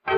क्या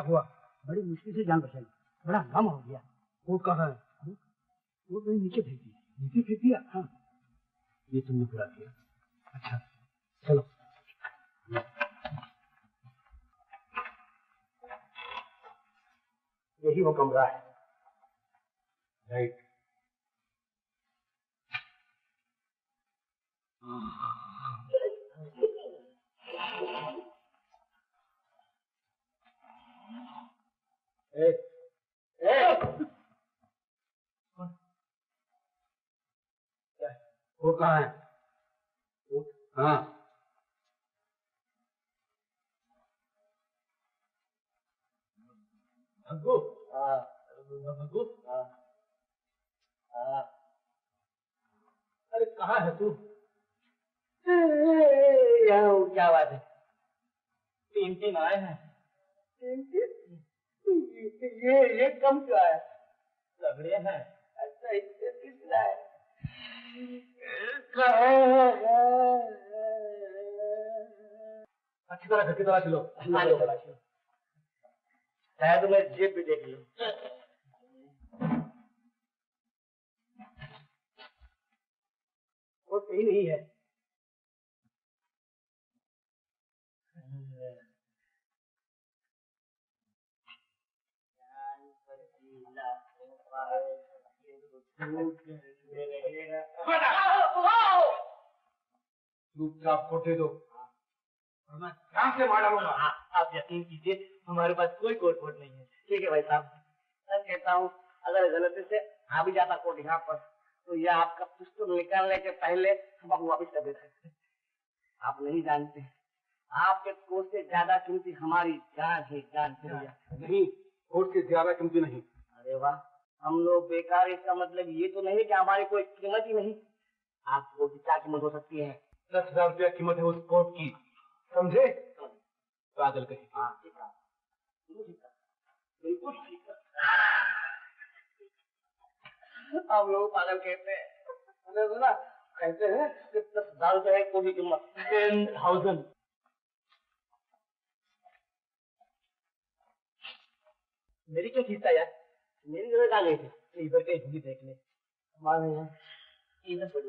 हुआ? बड़ी मुश्किल से जान बचाई, बड़ा हंगामा हो गया। कोट कहाँ है? वो तो नीचे फेंक दिया। नीचे फेंक दिया? हाँ। ये तुमने बुरा किया। अच्छा चलो। यही वो कमरा है। राइट। वो कहाँ है? हाँ। भग्गू? हाँ। भग्गू? हाँ। हाँ। अरे कहाँ है तू? यहाँ क्या बात है? तीन आए हैं। ये कम क्यों आया? लग रहे हैं। अच्छा इससे कितना है? अच्छी तरह घर की तरह चलो। शायद मैं जेब भी देख लूं। वो सही नहीं है। चुपचाप कोट दे दो, मैं ध्यान से मार डालूंगा। आप यकीन कीजिए, हमारे पास कोई कोट वोट नहीं है। ठीक है भाई साहब, मैं कहता हूँ अगर गलती से आ भी जाता कोट यहाँ पर, तो यह आपका पिस्तौल निकालने के पहले हम आपको वापिस कर देते। आप नहीं जानते, आपके कोट से ज्यादा कीमती हमारी जान है। जान नहीं, कोट से ज्यादा कीमती नहीं। अरे वाह, हम लोग बेकार। इसका मतलब ये तो नहीं कि हमारी कोई कीमत ही नहीं। आप कोट की क्या कीमत हो सकती है? 10,000 रुपया कीमत है उस कोट की, समझे? पागल कहीं। हाँ ठीक है, बिल्कुल ठीक है। हम लोग पागल कहते हैं, ना कहते हैं कि 10,000 रुपये है कोट की कीमत। 10,000। मेरी क्यों खींचता यार? मेरी जगह कहाँ गई थी? इधर कहीं झुकी देख ले। हमारे यहाँ इधर पड़ी।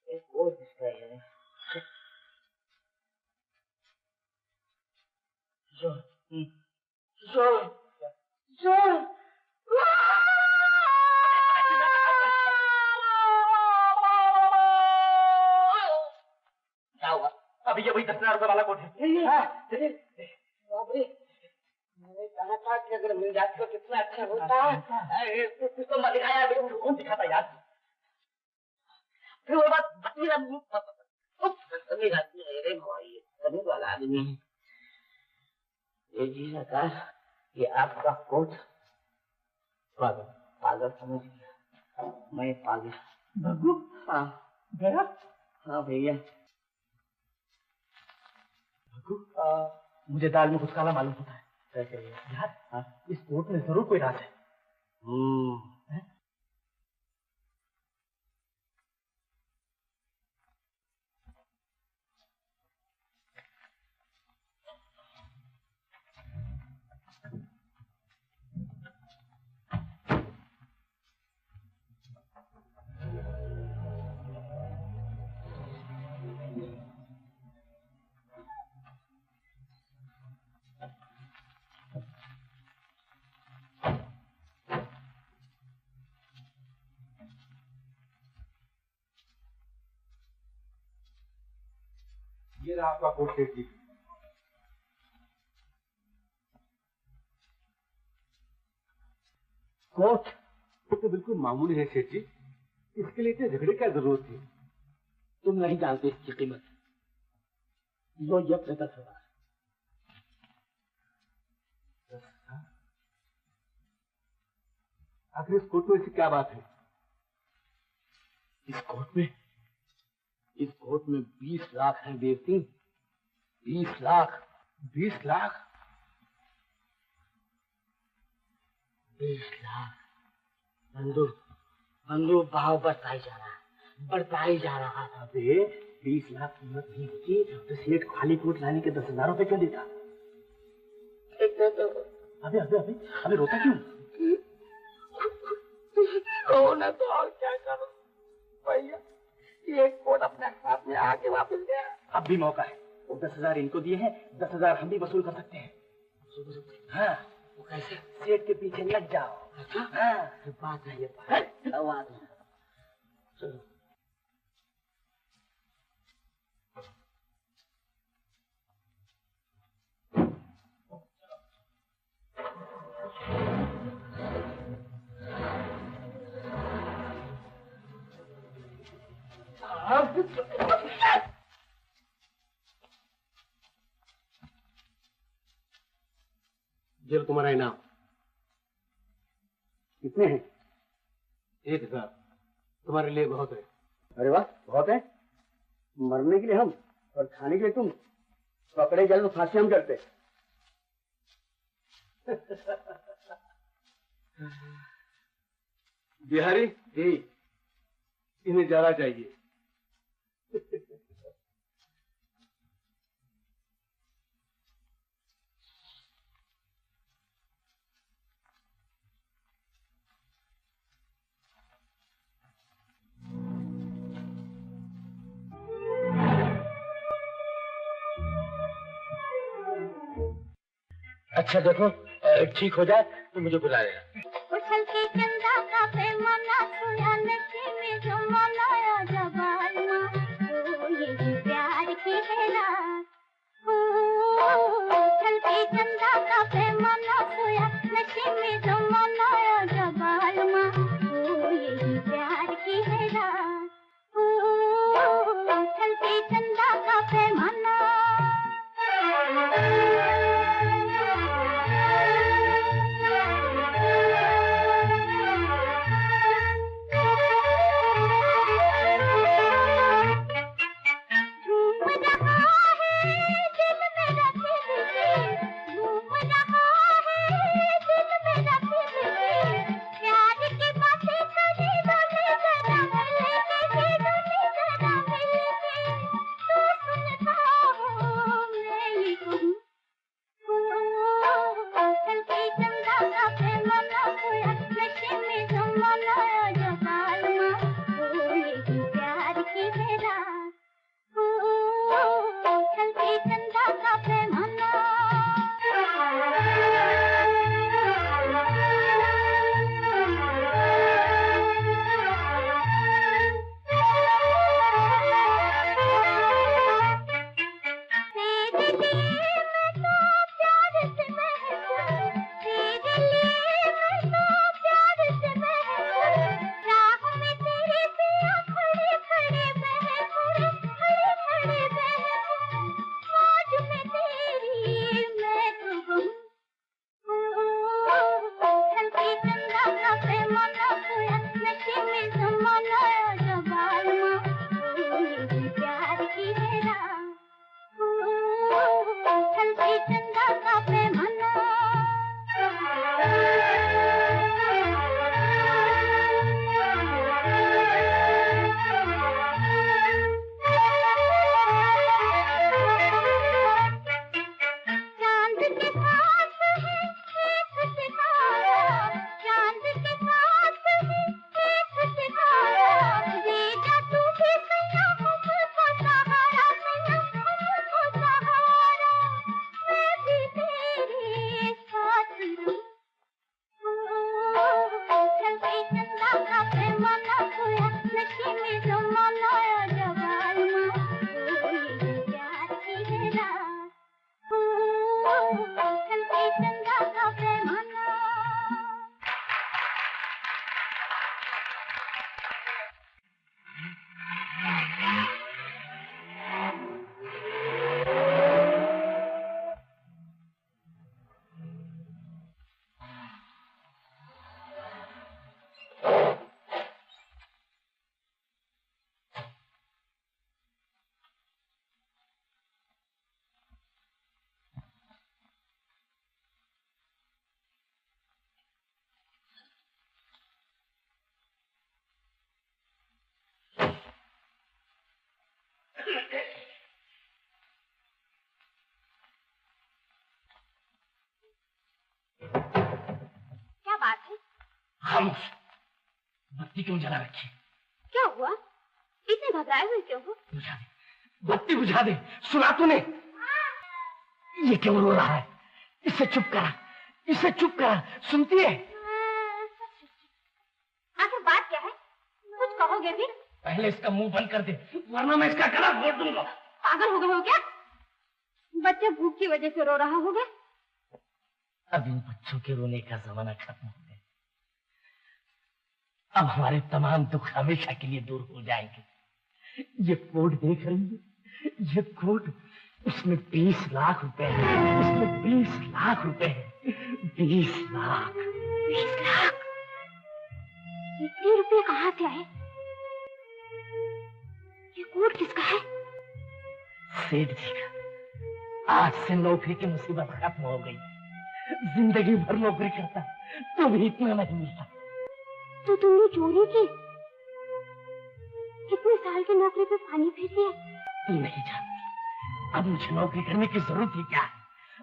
एक और किसका है? जोर, जोर, जोर। क्या हुआ? अभी ये वही 10,000 रुपये वाला कोट है। बाप रे, मैंने कहा था कि अगर मिल जाती तो कितना अच्छा होता। कुछ तो मत दिखाया, कौन दिखाता यार। फिर वो बात वाला आदमी ये जी सरकार, ये आपका कोच पागल पागल समझ गया, मैं पागल। भग्गू? हाँ गया? हाँ भैया। भग्गू, मुझे दाल में कुछ काला मालूम होता है। कैसे यार? हाँ, इस कोट में जरूर कोई राज है। ये रहा आपका कोट सेठ जी। कोट? ये तो बिल्कुल मामूली है सेठ जी, इसके लिए इतने झगड़े क्या जरूरत थी? तुम नहीं जानते इसकी कीमत। लो ये अपने 10,000। आखिर इस कोट में ऐसी क्या बात है? इस कोट में 20 लाख है देव सिंह। 20 लाख। 20 लाख? 20 लाख। बंदूक भाव बढ़ता ही जा रहा है। अबे 20 लाख कीमत नहीं होती तो सेठ खाली कोट लाने के 10,000 रुपए क्यों देता? अबे अबे अबे अबे रोता क्यों? रोना तो और क्या करूं भैया, ये कोट अपने हाथ में आके वापस गया। अब भी मौका है, वो 10,000 इनको दिए हैं, 10,000 हम भी वसूल कर सकते हैं। हाँ, वो कैसे? सेठ के पीछे लग जाओ। अच्छा? हाँ, बात है ये बात। चलो। ये तुम्हारा इनाम। कितने हैं? 1,000 तुम्हारे लिए बहुत है। अरे वाह, बहुत है। मरने के लिए हम और खाने के लिए तुम। पकड़े जाए तो फांसी हम करते। बिहारी जी। इन्हें जाना चाहिए। अच्छा देखो, ठीक हो जाए तो मुझे बुला लेना। उछल के चंदा का पैमाना खोया नशे में जो मनाया जवाना, ओ ये प्यार की है रात। उछल के चंदा का पैमाना खोया नशे में जो मनाया जवाना, ओ ये प्यार की है रात। उछल के चंदा का पैमाना। क्या बात है? खामोश, बत्ती क्यों जला रखी? क्या हुआ? इतने घबराए हुए क्यों हो? बुझा दे, बत्ती बुझा दे। सुना तूने? ये क्यों रो रहा है? इसे चुप करा, इसे चुप करा। सुनती है? आखिर बात क्या है? कुछ कहोगे फिर? पहले इसका मुंह बंद कर दे, वरना मैं इसका गला घोट दूंगा। पागल हो गए हो क्या? बच्चा भूख की वजह से रो रहा होगा। अब इन बच्चों के रोने का जमाना खत्म हो गया। अब हमारे तमाम दुख हमेशा के लिए दूर हो जाएंगे। ये कोट देख रही है? ये कोट, इसमें 20 लाख रुपए हैं। इसमें 20 लाख रुपए हैं। 20 लाख। 20 लाख? इतने रुपए कहाँ से आए? ये कोट किसका है? सेठ जी का। आज से नौकरी की मुसीबत खत्म हो गई। जिंदगी भर नौकरी करता तो भी इतना नहीं मिलता। तो तुमने चोरी की? कितने साल की नौकरी पे पानी फेर दिया? तू नहीं जानती, अब मुझे नौकरी करने की जरूरत ही क्या है?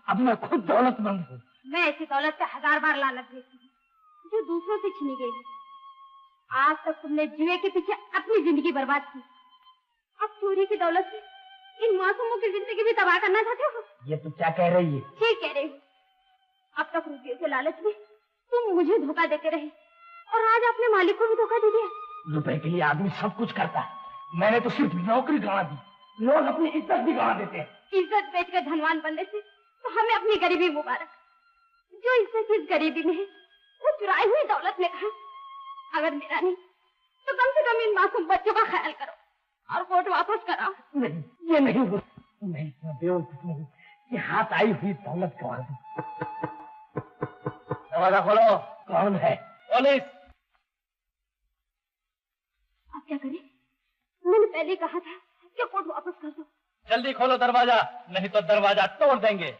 अब मैं खुद दौलतमंद हूँ। मैं ऐसी दौलत पे 1000 बार लानत देती हूँ जो दूसरों से छीनी गई है। आज तक तुमने जुए के पीछे अपनी जिंदगी बर्बाद की। अब चोरी की दौलत से इन मासूमों की जिंदगी भी तबाह करना चाहते हो? ये तू क्या कह रही है? ठीक कह रही हो। अब तक रुपये के लालच में तुम मुझे धोखा देते रहे और आज अपने मालिक को भी धोखा दे दिया। रुपए के लिए आदमी सब कुछ करता है। मैंने तो सिर्फ नौकरी गंवा दी। लोग अपनी इज्जत भी गंवा देते हैं। इज्जत बेचकर धनवान बनने से तो हमें अपनी गरीबी मुबारक। जो इज्जत इस गरीबी में है वो चुराई हुई दौलत में कहा। अगर मेरा नहीं तो कम से कम इन मासूम बच्चों का ख्याल करो और वोट वापस कराओ। नहीं, ये नहीं हो। मैं इतना बेवकूफ नहीं कि हाथ आई हुई दौलत गंवा दूं। दरवाजा खोलो। कौन है? पुलिस। अब क्या करें? मैंने पहले कहा था कि कोट वापस कर दो। जल्दी खोलो दरवाजा, नहीं तो दरवाजा तोड़ देंगे।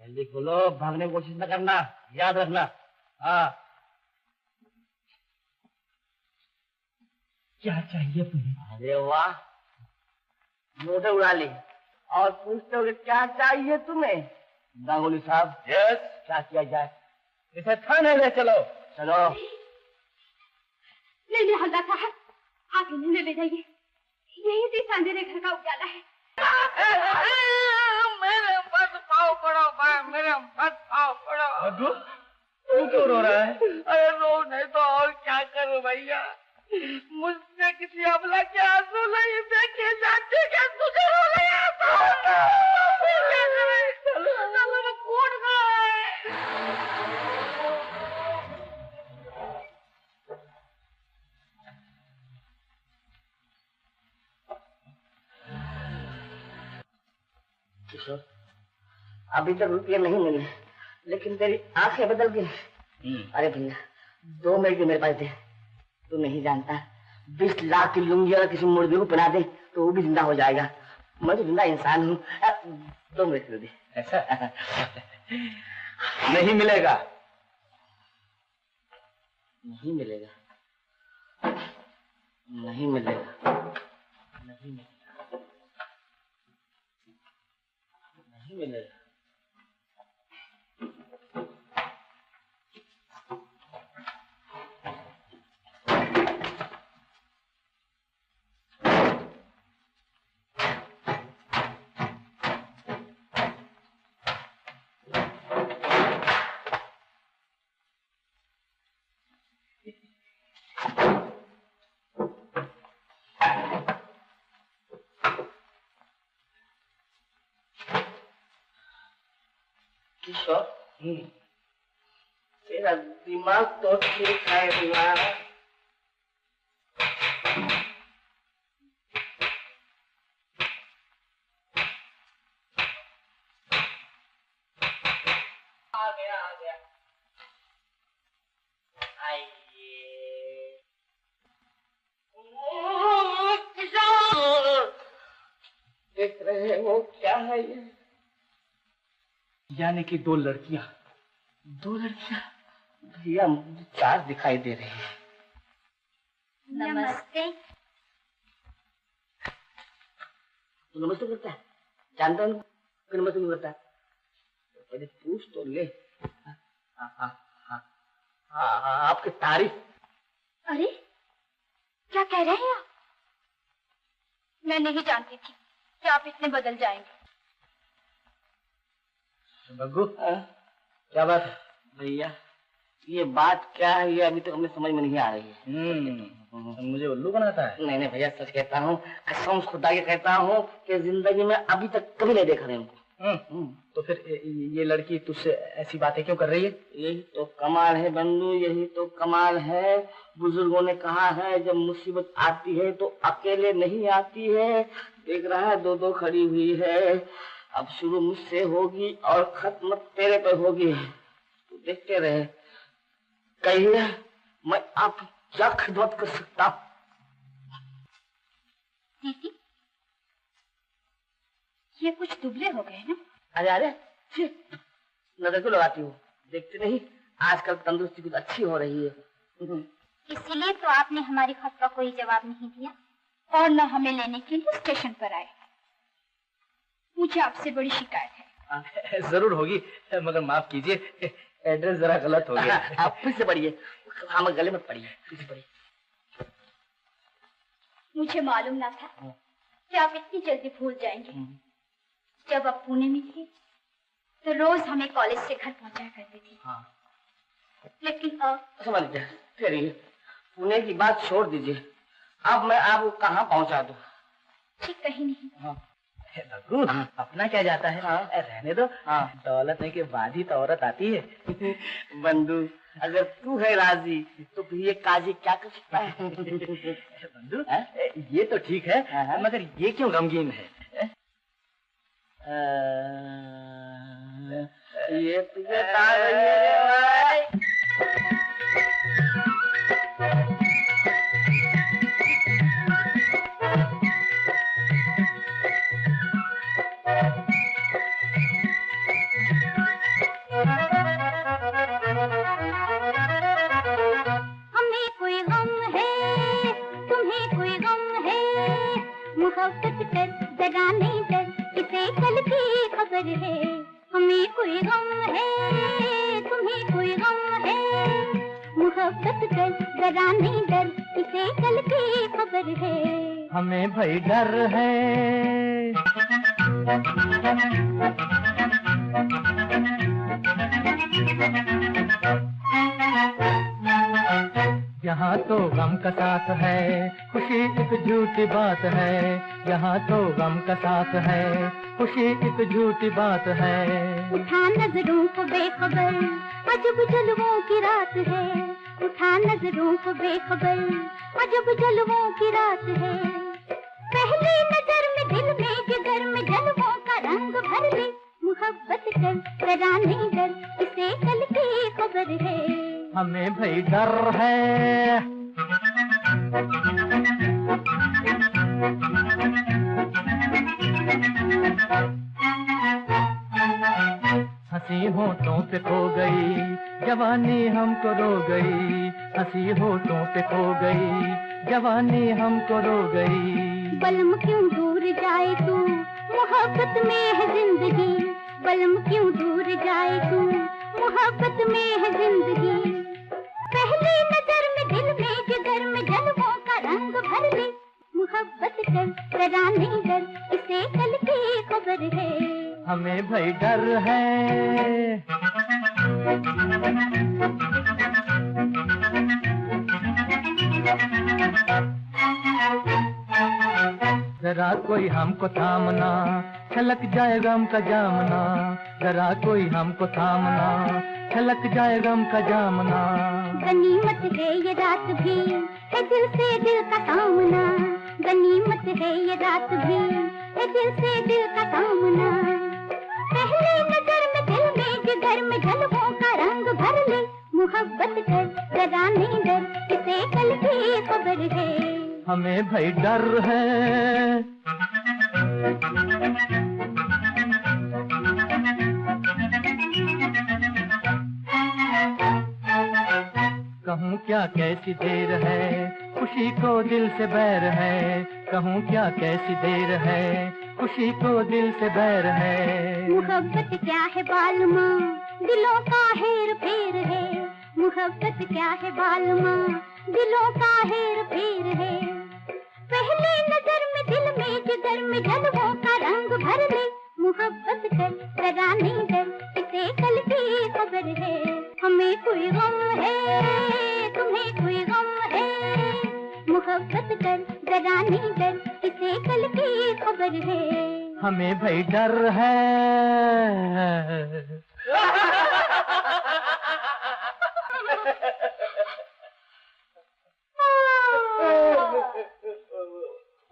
जल्दी खोलो, भागने की कोशिश न करना, याद रखना। हाँ। क्या चाहिए तुम्हें? अरे वाह, मोटर उड़ा ली और पूछते हो क्या चाहिए तुम्हें? गांगुली साहब। यस। क्या किया जाए? इसे थाने ले चलो। चलो। ले हल्ला साहब, आप इन्हें ले जाइए। यही से सांधेरे घर का उजाला है। मेरे मत पाओ पड़ो भाई, मेरे मत पाओ पड़ो। मधु, तू क्यों रो रहा है? अरे रो नहीं तो और क्या करूं भैया? मुझसे किसी अबला के आंसू नहीं देखे जाते क्या? तुझे रो नहीं आता? चलो वो कूद गए। किशोर, अभी तक रुपये नहीं मिले, लेकिन तेरी आंखें बदल गई। अरे भैया, 2 मिनट भी मेरे पास दे। तू नहीं जानता, 20 लाख की लुंगी अगर किसी मुर्गे को पहना दे तो वो भी जिंदा हो जाएगा। मैं तो जिंदा इंसान हूँ। 2 मिनट दे। ऐसा नहीं मिलेगा। नहीं मिलेगा। नहीं मिलेगा। नहीं मिलेगा। नहीं मिलेगा। किशोर, तेरा दिमाग तो ठीक है दिमाग। आ गया। आइए। देख रहे हो क्या है ये? यानी कि 2 लड़कियां। 2 लड़कियां? भैया मुझे 4 दिखाई दे रही है। नमस्ते। तो नमस्ते करता है, जानता है कि नमस्ते नहीं करता है? पहले पूछ तो ले। आपकी तारीफ। अरे क्या कह रहे हैं आप? मैं नहीं जानती थी कि आप इतने बदल जाएंगे। बग्गू, क्या बात है? भैया ये बात क्या है, ये अभी तक हमें समझ में नहीं आ रही है। मुझे उल्लू बनाता है? नहीं भैया, सच कहता हूँ, कसम खुदा के कहता हूँ कि जिंदगी में अभी तक कभी नहीं देखा इनको। तो फिर ये लड़की तुझसे ऐसी बातें क्यों कर रही है? यही तो कमाल है बंधु, यही तो कमाल है। बुजुर्गों ने कहा है जब मुसीबत आती है तो अकेले नहीं आती है। देख रहा है दो खड़ी हुई है। अब शुरू मुझसे होगी और खत्म तेरे पे होगी। तू देखते रहे। कहिए मैं आप क्या खिदमत कर सकता हूँ? दीदी, ये कुछ दुबले हो गए ना? अरे नजर क्यों लगाती हो? देखते नहीं आजकल तंदुरुस्ती कुछ अच्छी हो रही है। इसीलिए तो आपने हमारी खत का कोई जवाब नहीं दिया और न हमें लेने के लिए स्टेशन पर आए। मुझे आपसे बड़ी शिकायत है। जरूर होगी, मगर माफ कीजिए, एड्रेस जरा गलत हो गया। आप फिर से पढ़िए, हमें गले में पढ़िए, फिर से पढ़िए। मुझे मालूम ना था कि आप इतनी जल्दी भूल जाएंगे। जब आप पुणे में थे तो रोज हमें कॉलेज से घर पहुंचाया करते थे। लेकिन अब समझ गए, पुणे की बात छोड़ दीजिए। अब मैं आपको कहाँ पहुंचा दूं? ठीक कहीं नहीं। बग्गू, अपना क्या जाता है? रहने दो। दौलत होने के बाद ही तो औरत आती है। बंधु, अगर तू है राजी तो फिर ये काजी क्या कर सकता है? बंधु, ये तो ठीक है, मगर ये क्यों गमगीन है? ये तुझे कहा रही है भाई? हमें कोई गम है, तुम्हें कोई गम है, मोहब्बत कर जरा नहीं डर, इसे कल की खबर है। हमें कोई गम है, तुम्हें कोई गम है, मोहब्बत कर जरा नहीं डर, इसे कल की खबर है। हमें भाई डर है, यहाँ तो गम का साथ है, खुशी एक झूठी बात है। यहाँ तो गम का साथ है, खुशी एक झूठी बात है। उठा नजरों को बेखबर, अजब जलवों की रात है। उठा नजरों को बेखबर, अजब जलवों की रात है। पहली नजर में दिल में जिगर में जलवों का रंग भर ले, मोहब्बत कर जरा नहीं डर, इसे कल की खबर है। हमें भाई डर है, हंसी होठों पे खो गई, जवानी हमको रो गई। हंसी होठों पे खो गई, जवानी हमको रो गई। बलम क्यों दूर जाए तू, मोहब्बत में है जिंदगी। बलम क्यों दूर जाए तू, मोहब्बत में है जिंदगी। पहली नजर में दिल में जिगर में जलवों का रंग भर ले, मोहब्बत कर जरा नहीं डर, इसे कल की खबर है। हमें भाई डर है, जरा कोई हमको थामना, छलक जाए गम का जामना। जरा कोई हमको थामना, छलक जाए गम का जामना। गनीमत है ये रात भी, है दिल से दिल का सामना। गनीमत है ये रात भी, है दिल से दिल का सामना। पहली नजर में दिल में जिगर में जलवों का रंग भर ले, मोहब्बत कर जरा नहीं डर, इसे कल की खबर है। हमें भाई डर है, कहूँ क्या कैसी देर है, खुशी को दिल से बैर है, कहूँ क्या कैसी देर है, खुशी को दिल से बैर है। मोहब्बत क्या है बालमा, दिलों का हेर फेर है। मोहब्बत क्या है बालमा, दिलों का हेर फेर है। पहले नजर में दिल में जिगर में जलवों का रंग भर ले। मोहब्बत कर जरा नहीं डर, इसे कल की खबर है। हमें कोई गम है, तुम्हें कोई गम है। मोहब्बत कर जरा नहीं डर, इसे कल की खबर है। हमें भाई डर है।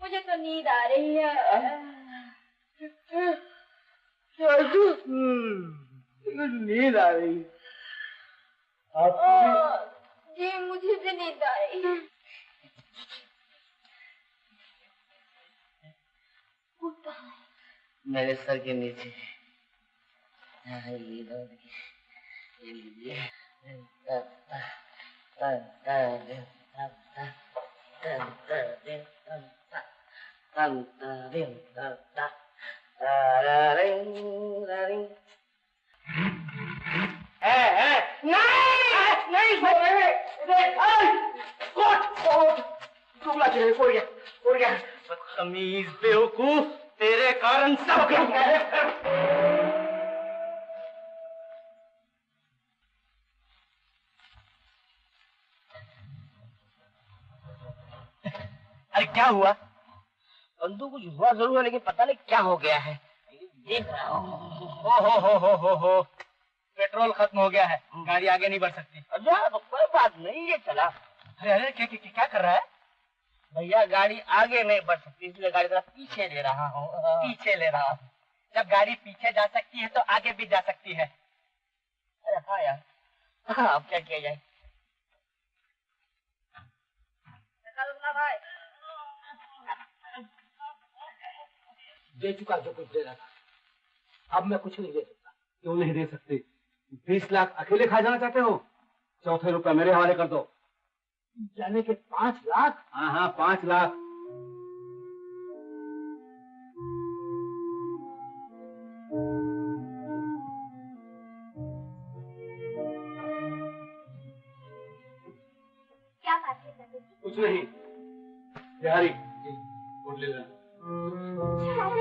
मुझे तो नींद आ रही है। नींद आ रही जी मुझे भी नींद आ रही है। मेरे सर के नीचे। बदतमीज बेवकूफ, तेरे कारण सब अरे क्या हुआ? बंदूक कुछ हुआ जरूर है, लेकिन पता नहीं क्या हो गया है। देख रहा हूँ। हो पेट्रोल खत्म हो गया है, गाड़ी आगे नहीं बढ़ सकती। अच्छा तो कोई बात नहीं, ये चला। अरे क्या कर रहा है? भैया गाड़ी आगे नहीं बढ़ सकती, इसलिए गाड़ी जरा पीछे ले रहा हूँ। पीछे ले रहा हूँ। जब गाड़ी पीछे जा सकती है तो आगे भी जा सकती है। अरे हाँ यार, हाँ अब क्या किया जाए। भाई दे चुका जो कुछ देना था, अब मैं कुछ नहीं दे सकता। क्यों नहीं दे सकते? 20 लाख अकेले खा जाना चाहते हो? चौथे रुपए मेरे हवाले कर दो। यानी कि 5 लाख? हाँ 5 लाख। क्या बात है? कुछ नहीं। बिहारी कोट ले लेना।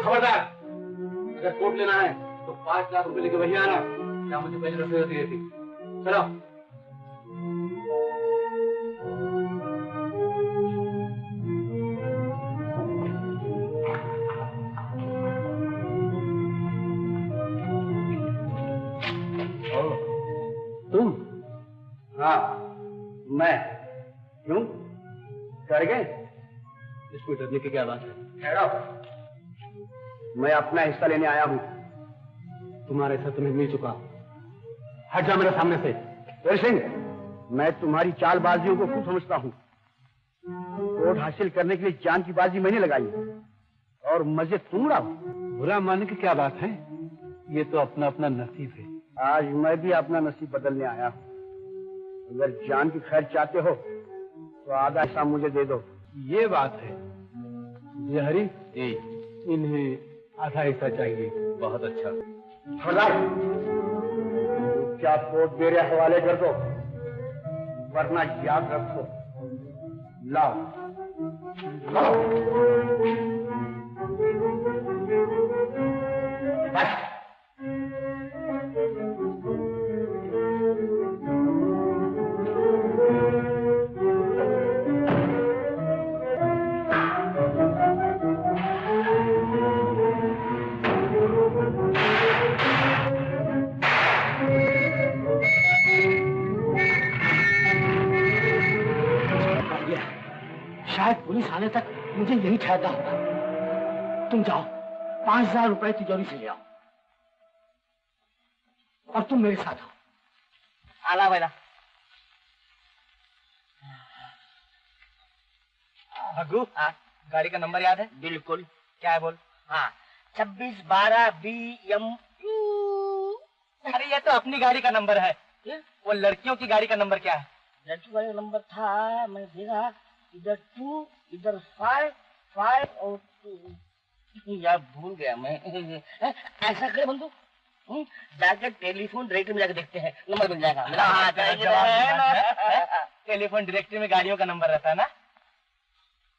खबरदार, अगर कोट लेना है तो 5 लाख रुपए लेके वही आना। क्या मुझे पहले रसोई होती थी? चलो। तुम? हाँ मैं। क्यों डर गए? इसको डरने की क्या बात है? ठहरो, मैं अपना हिस्सा लेने आया हूँ। तुम्हारा हिस्सा तुम्हें मिल चुका। हट जा मेरे सामने से। वीर सिंह, मैं तुम्हारी चालबाजियों को खूब समझता हूँ। कोर्ट हासिल करने के लिए जान की बाजी मैंने लगाई और मजे तुम उड़ाओ। बुरा मानने की क्या बात है? ये तो अपना अपना नसीब है। आज मैं भी अपना नसीब बदलने आया हूँ। अगर जान की खैर चाहते हो तो आधा हिस्सा मुझे दे दो। ये बात है। हरी जी, इन्हें आधा हिस्सा चाहिए। बहुत अच्छा। क्या कोर्ट मेरे हवाले कर दो, वरना याद रखो। लाओ लाओ। बस। शायद पुलिस आने तक मुझे यही ठहरना होगा। तुम जाओ, 5000 रुपए तिजोरी से ले आओ और तुम मेरे साथ आओ। आला बेला। भग्गू, गाड़ी का नंबर याद है? बिल्कुल। क्या है बोल? हाँ 2612 BM। अरे ये तो अपनी गाड़ी का नंबर है। वो लड़कियों की गाड़ी का नंबर क्या है? लड़की वाला नंबर था, मैं देखा इधर 2 इधर 5 और 2 यार भूल गया मैं। ऐसा करे बंधु, जाकर टेलीफोन डायरेक्टरी में जाकर देखते हैं, नंबर मिल जाएगा। टेलीफोन डायरेक्टरी में गाड़ियों का नंबर रहता है ना।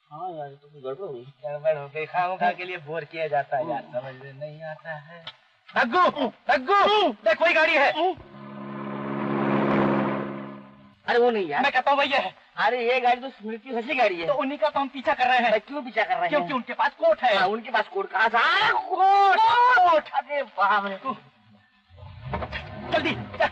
हाँ यार तो गड़बड़ हुई। गड़बड़ हो गई, खामखा के लिए बोर किया जाता है यार, समझ में नहीं आता है। तग्गू देख कोई गाड़ी है। अरे वो नहीं यार, मैं कहता हूँ भैया है। अरे ये गाड़ी तो स्मृति हसी गाड़ी है। तो उन्हीं का तो हम पीछा कर रहे हैं। क्यों पीछा कर रहे हैं? क्योंकि उनके पास कोट है। हाँ, उनके पास कोट कहाँ था? कोट। अरे बाप रे। जल्दी चल।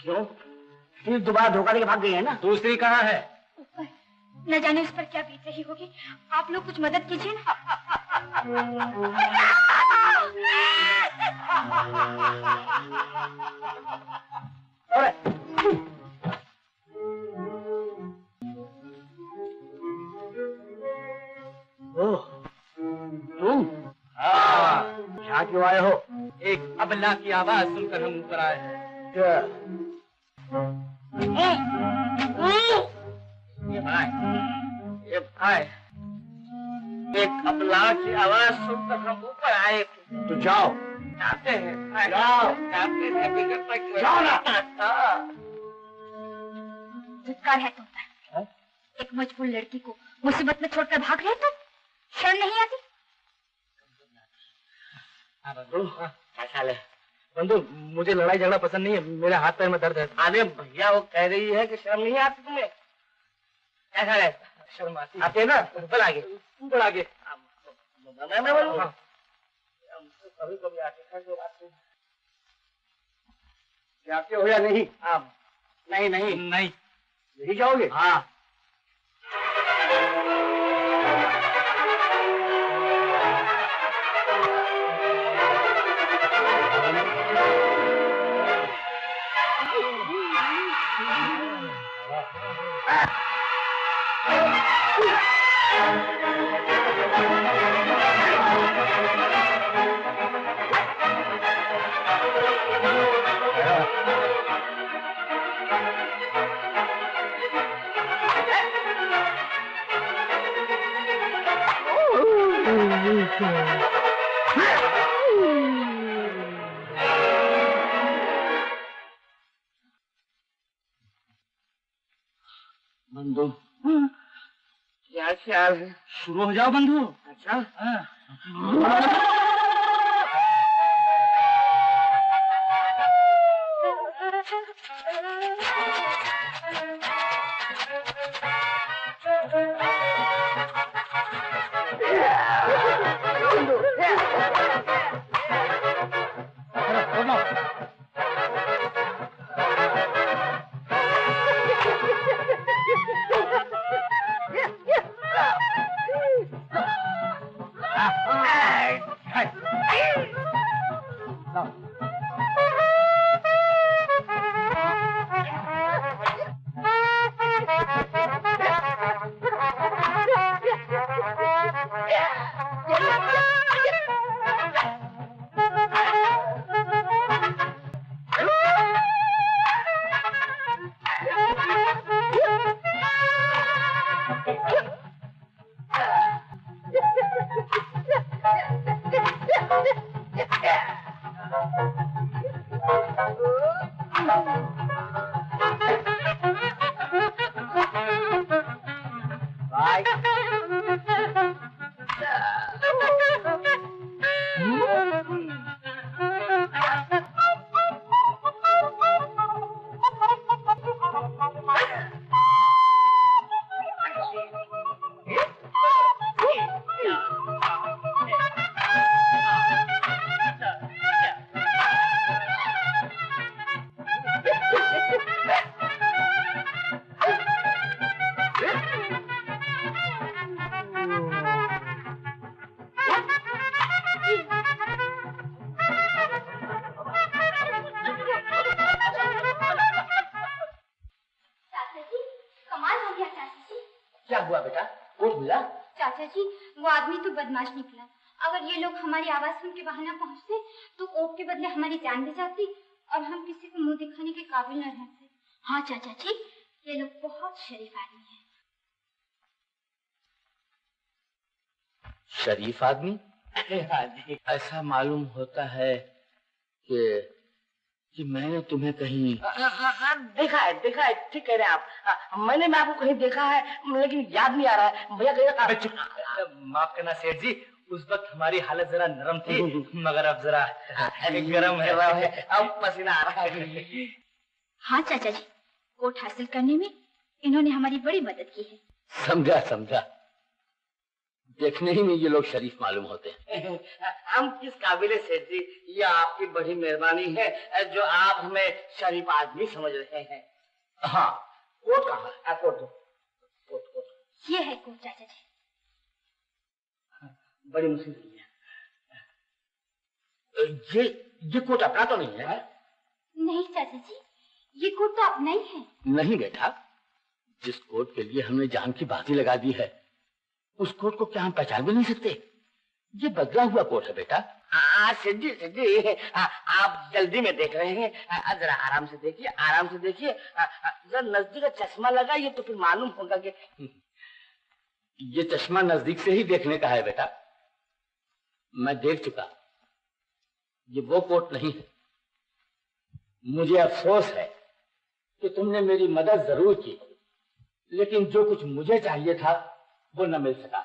क्यों? फिर दोबारा धोखा देके भाग गई है ना? दूसरी कहाँ है? ऊपर न जाने उस पर क्या बीत रही होगी। आप लोग कुछ मदद कीजिए ना। अरे ओह, तुम? हाँ, यहाँ क्यों आए हो? एक अबला की आवाज सुनकर हम ऊपर आए हैं। क्या? ये भाई, एक अबला की आवाज सुनकर हम ऊपर आए। तो जाओ। जाते हैं। जाओ। जाते हैं। जाओ ना। धिक्कार है तुम पर। एक मजबूर लड़की को मुसीबत में छोड़कर भाग रहे तुम। शर्म नहीं आती? बंधु, कैसा ले? बंधु, मुझे लड़ाई झगड़ा पसंद नहीं है, मेरे हाथ पैर में दर्द है। अरे भैया, वो कह रही है कि शर्म नहीं आती तुम्हें। कैसा ले? शर्म आती आते ना? ऊपर आगे। ऊपर आगे। मैं बोलूँ? हाँ। कभी कभी आते हैं जो बात जाते हो या नहीं? आप नहीं नहीं नहीं नहीं जाओगे? हाँ। बंधु, क्या ख्याल है? शुरू हो जाओ बंधु। अच्छा। क्या हुआ बेटा, कोट मिला? चाचा जी वो आदमी तो बदमाश निकला। अगर ये लोग हमारी आवाज सुन के वहां ना पहुंचते तो कोट के बदले हमारी जान भी जाती और हम किसी को मुंह दिखाने के काबिल न रहते। हाँ चाचा जी, ये लोग बहुत शरीफ आदमी हैं। शरीफ आदमी? हाँ जी। ऐसा मालूम होता है कि मैंने तुम्हें कहीं हाँ, देखा है, ठीक कह रहे हैं आप। मैंने आपको कहीं देखा है लेकिन याद नहीं आ रहा है भैया। माफ करना सेठ जी, उस वक्त हमारी हालत जरा नरम थी, मगर अब जरा गरम है। अब पसीना आ रहा है। हाँ चाचा जी, कोट हासिल करने में इन्होंने हमारी बड़ी मदद की है। समझा। देखने ही में ये लोग शरीफ मालूम होते हैं। हम किस काबिल सेठ जी, ये आपकी बड़ी मेहरबानी है जो आप हमें शरीफ आदमी समझ रहे हैं। हाँ, कोट कहाँ है? कोट। ये है कोट चाचा जी। बड़ी मुश्किल है। ये कोट अपना तो नहीं है? नहीं चाचा जी, ये कोट तो अपना ही है। नहीं बेटा, जिस कोट के लिए हमने जान की बाजी लगा दी है उस कोट को क्या हम पहचान भी नहीं सकते? ये बदला हुआ कोट है बेटा। सेठ जी, आप जल्दी में देख रहे हैं, जरा आराम से देखिए। जरा नजदीक का चश्मा लगाइए तो फिर मालूम होगा कि ये चश्मा नजदीक से ही देखने का है बेटा। मैं देख चुका, ये वो कोट नहीं है। मुझे अफसोस है कि तुमने मेरी मदद जरूर की, लेकिन जो कुछ मुझे चाहिए था वो न मिल सका।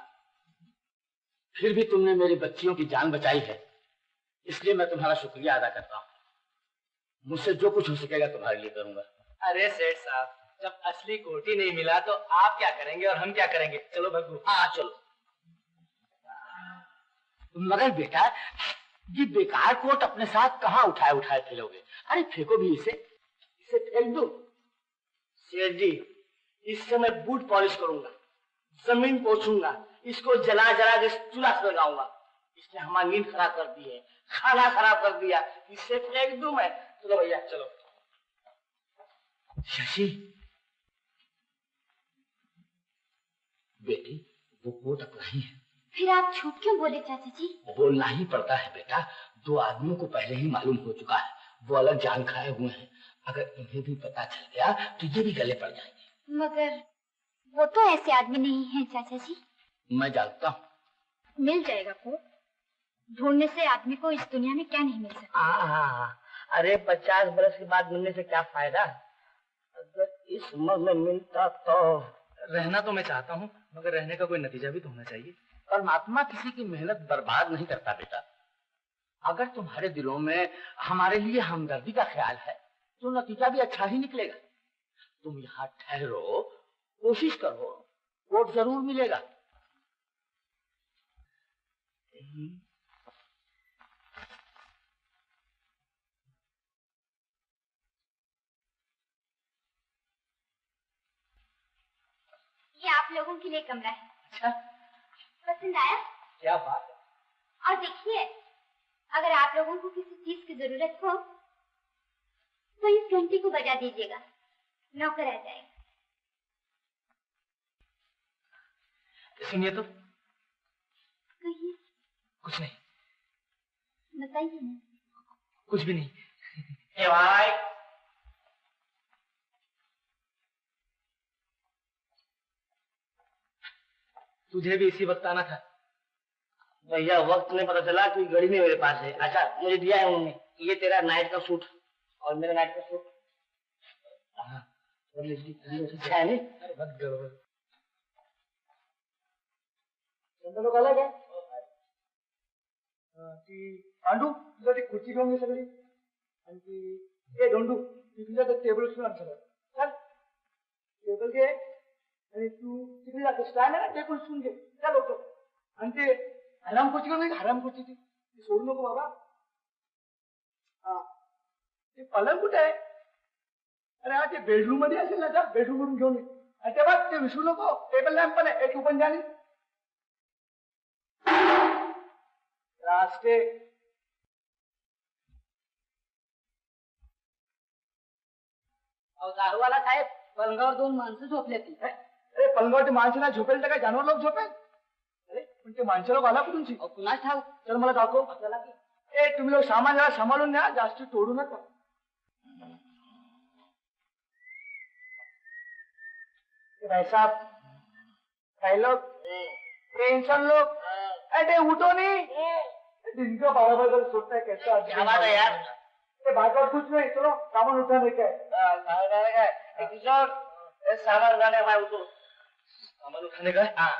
फिर भी तुमने मेरी बच्चियों की जान बचाई है, इसलिए मैं तुम्हारा शुक्रिया अदा करता हूँ। मुझसे जो कुछ हो सकेगा तुम्हारे लिए करूंगा। अरे सेठ साहब, जब असली कोट ही नहीं मिला तो आप क्या करेंगे और हम क्या करेंगे? चलो भग्गू। हाँ चलो। मगर बेटा, ये बेकार कोट अपने साथ कहाँ उठाए फेलोगे? अरे फेंको भी इसे फेंक दो। सेठ जी, इससे मैं बूट पॉलिश करूंगा, जमीन पोछूंगा, इसको जला के चूल्हा से लगाऊंगा। इसने हमारी नींद खराब कर दी है, खाना खराब कर दिया, इससे फेंक दूं मैं? चलो भैया चलो। शशि, बेटी वो कोट अपना ही है। फिर आप झूठ क्यों बोले चाचा जी? बोलना ही पड़ता है बेटा, दो आदमियों को पहले ही मालूम हो चुका है, वो अलग जान खाए हुए हैं। अगर इन्हें भी पता चल गया तो ये भी गले पड़ जाएंगे। मगर वो तो ऐसे आदमी नहीं है चाचा जी। मैं जानता हूँ। मिल जाएगा कोट, ढूंढने से आदमी को इस दुनिया में क्या नहीं मिल सकता। अरे 50 बरस के बाद मिलने से क्या फायदा? अगर इस उम्र में मिलता तो। रहना तो मैं चाहता हूँ, मगर रहने का कोई नतीजा भी तो होना चाहिए। परमात्मा किसी की मेहनत बर्बाद नहीं करता बेटा। अगर तुम्हारे दिलों में हमारे लिए हमदर्दी का ख्याल है तो नतीजा भी अच्छा ही निकलेगा। तुम यहाँ ठहरो, कोशिश करो, कोट जरूर मिलेगा। ये आप लोगों के लिए कमरा है। अच्छा, पसंद आया? क्या बात है। और देखिए, अगर आप लोगों को किसी चीज की जरूरत हो तो इस घंटी को बजा दीजिएगा, नौकर आ जाएगा। सुनिए तो। कहिए। कुछ नहीं। बताइए ना। कुछ भी नहीं। ए भाई, तुझे भी इसी वक्त आना था। भैया वक्त नहीं पता चला कि घड़ी नहीं मेरे पास है। अच्छा, मुझे दिया है उन्होंने, ये तेरा नाइट का सूट और मेरा नाइट का सूट। अच्छा है नहीं? लोग अलग है। पांडू, तुझा ती खुर्ची घेऊन घे सगळी आणि धोंडू, तुझ्या ते टेबल उचलून आण सगळं. चल टेबल घे आणि तू तिकडे जातो स्टँड आहे ना, टेबल उचलून घे. चल लवकर. आणि ते हराम खुर्ची घेऊन घे, हराम खुर्ची ती सोडू नको बाबा. हा, ते पलंग कुठे आहे? अरे हा, ते बेडरूम मध्ये असेल ना, जा बेडरूम मधून घेऊन ये. आणि ते बघ, ते विसरू नको, टेबल लॅम्प पण आहे, तू पण जाणी. रास्ते दारूवाला साहेब, पलंगावर 2 माणसं झोपले ती. अरे पलंगावरती माणसं नाही झोपेल तर काय जानवर लोक झोपेल? अरे पण ते माणसं लोक आला कुठून? कुणाच ठाऊ. चल मला दाखव. ए तुम्ही लोक सामान जरा सांभाळून द्या, जास्त तोडू नका. भाई साहब, भाई लोग, इंसान लोग, अरे उठो नहीं. दिन का 12 बजे तक सोता है कैसा? क्या बात है यार? बात और कुछ नहीं, चलो सामान उठाने का है. किशोर, सामान उठाने का उठो. सामान उठाने का? हाँ.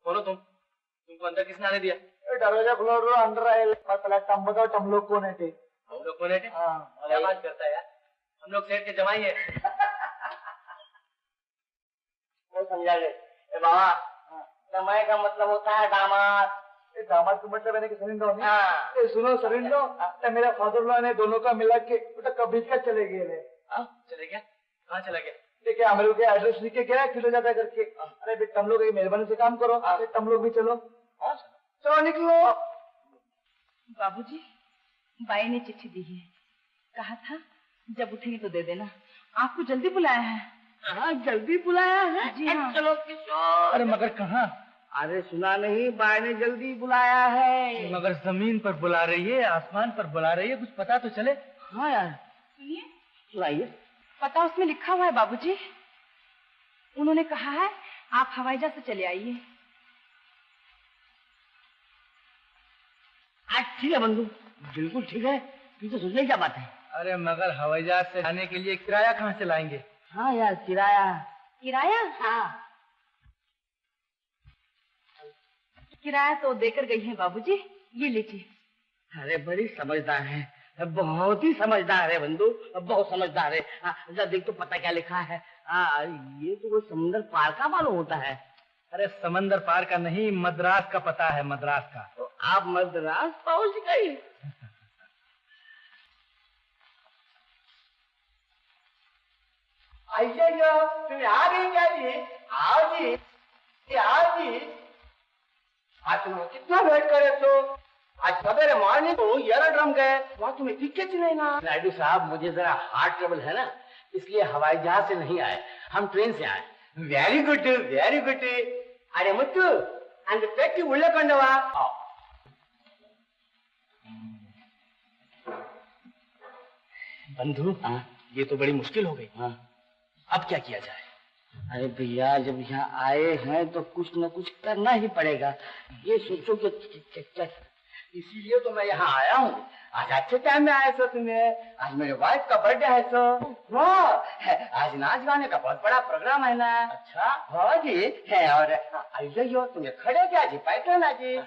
कौन हो तुम? तुमको अंदर किसने आने दिया? दरवाजा खुला और अंदर आए. पता तुम बताओ तुम लोग कौन है? हम लोग कौन है? हाँ. क्या बात करता है यार? हम लोग सेठ के जमाई है. वो समझा गए बाबा. जमाई का मतलब होता है दामाद. दामाद का मतलब है कि सरिंदो नहीं. हाँ. सुनो सरिंदो, मेरा फादर लॉ ने दोनों का मिला के कभी का चले गए. चले गया? कहाँ चला गया? ठीक है, हम लोग के एड्रेस लिख के गया किलो ज्यादा करके. अरे बेटा तुम लोग मेहरबानी से काम करो. तुम लोग भी चलो. चलो निकलो. बाबूजी, बाई ने चिट्ठी दी है. कहा था जब उठेंगे तो दे देना. आपको जल्दी बुलाया है. हाँ जल्दी बुलाया है. जी हाँ. चलो किशोर. अरे मगर कहाँ? अरे सुना नहीं, बाई ने जल्दी बुलाया है. मगर जमीन पर बुला रही है, आसमान पर बुला रही है, कुछ पता तो चले. हाँ यार. सुनिए, सुनाइए. पता उसमें लिखा हुआ है बाबूजी. उन्होंने कहा है आप हवाई जहाज से चले आइए. ठीक है बंधु, बिल्कुल ठीक है. तू तो सोचने क्या बात है. अरे मगर हवाई जहाज से जाने के लिए किराया कहाँ से लाएंगे? हाँ यार, किराया. किराया? हाँ. किराया तो देकर गई है बाबूजी. ये लीजिए. अरे बड़ी समझदार है, बहुत ही समझदार है बंधु, बहुत समझदार है. हाँ देख तो पता क्या लिखा है. ये तो कोई समुद्र पार का मालूम होता है. अरे समंदर पार का नहीं, मद्रास का पता है, मद्रास का. तो आप मद्रास पहुंच गई. आइए तुम आ गई क्या जी? आओ जी, आओ जी. आज तुम कितना वेट करे तो? आज सवेरे मॉर्निंग को एरोड्रम गए, वहाँ तुम्हें दिक्कत ही नहीं ना. नायडू साहब, मुझे जरा हार्ट ट्रबल है ना, इसलिए हवाई जहाज से नहीं आए, हम ट्रेन से आए. Very good, very good. अरे मुत्तु, अंद पेटी उल्लेखंडवा. बंधु, ये तो बड़ी मुश्किल हो गई. हाँ. अब क्या किया जाए? अरे भैया, जब यहाँ आए हैं तो कुछ न कुछ करना ही पड़ेगा. ये सोचो कि इसीलिए तो मैं यहाँ आया हूँ. आज अच्छे टाइम में आए सो तुम्हें. आज मेरे वाइफ का बर्थडे है सो. आज नाच गाने का बहुत बड़ा प्रोग्राम है ना. अच्छा. हाँ जी है. और आइए तुम्हें खड़े क्या जी, बैठो ना जी.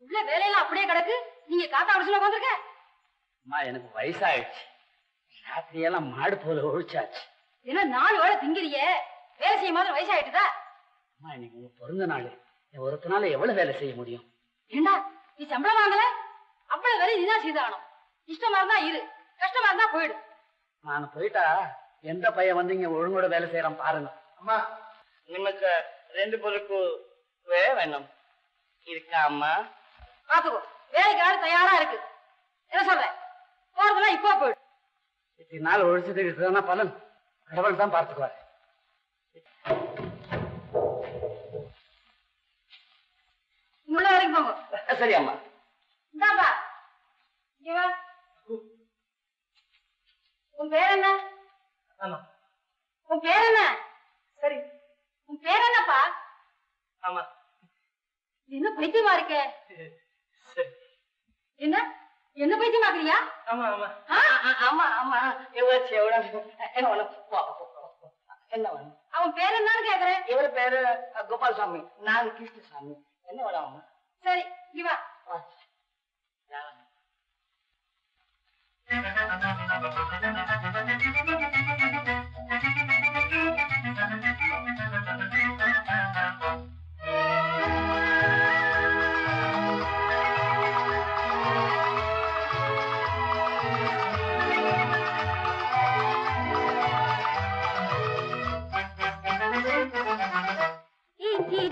உள்ள வேலையில அப்படியே கிடக்கு. நீங்க காத்தா அடிச்சுல உட்காந்துருக்க. எனக்கு வயசாயிடுச்சு. ராத்திரியெல்லாம் மாடு போல ஒழிச்சாச்சு. என்ன 4 வேளை திங்கிறியே, வேலை செய்ய மாதிரி வயசாயிட்டுதா? அம்மா, இன்னைக்கு உங்க பிறந்த நாள். ஒருத்தனால எவ்வளவு வேலை செய்ய முடியும்? ஏண்டா நீ சம்பளம் வாங்கல? அவ்வளவு வேலை நீதான் செய்தாகணும். இஷ்டமா இருந்தா இரு, கஷ்டமா இருந்தா போயிடு. நான் போயிட்டா எந்த பையன் வந்து இங்க ஒழுங்கோட வேலை செய்யறான் பாருங்க. அம்மா, நமக்கு 2 பொருக்கு வேணும் இருக்கா அம்மா? பாத்துக்கோ, வேலைக்கு ஆள் தயாரா இருக்கு. என்ன சொல்ற? போறதெல்லாம் இப்போ போயிடு. இத்தனை நாள் ஒழிச்சதுக்கு இருக்குதானா பலன்? கடவுள் தான் பார்த்துக்குவாரு. உள்ள வரைக்கும் போங்க. சரி அம்மா. இந்தாப்பா, இங்க வா. உன் பேர் என்ன? ஆமா. உன் பேர் என்ன? சரி, உன் பேர் என்னப்பா? ஆமா. என்ன பைத்தியமா இருக்க? சரி. என்ன என்ன பைத்தியமாக்குறியா? ஆமா ஆமா. ஆமா ஆமா. எவ்வளவு என்ன வேணும்? அவன் பேர் என்னன்னு கேக்குறேன். இவர் பேரு கோபாலசாமி, நான் கிருஷ்ணசாமி. என்ன வேணும் அம்மா? சரி, இங்க வா.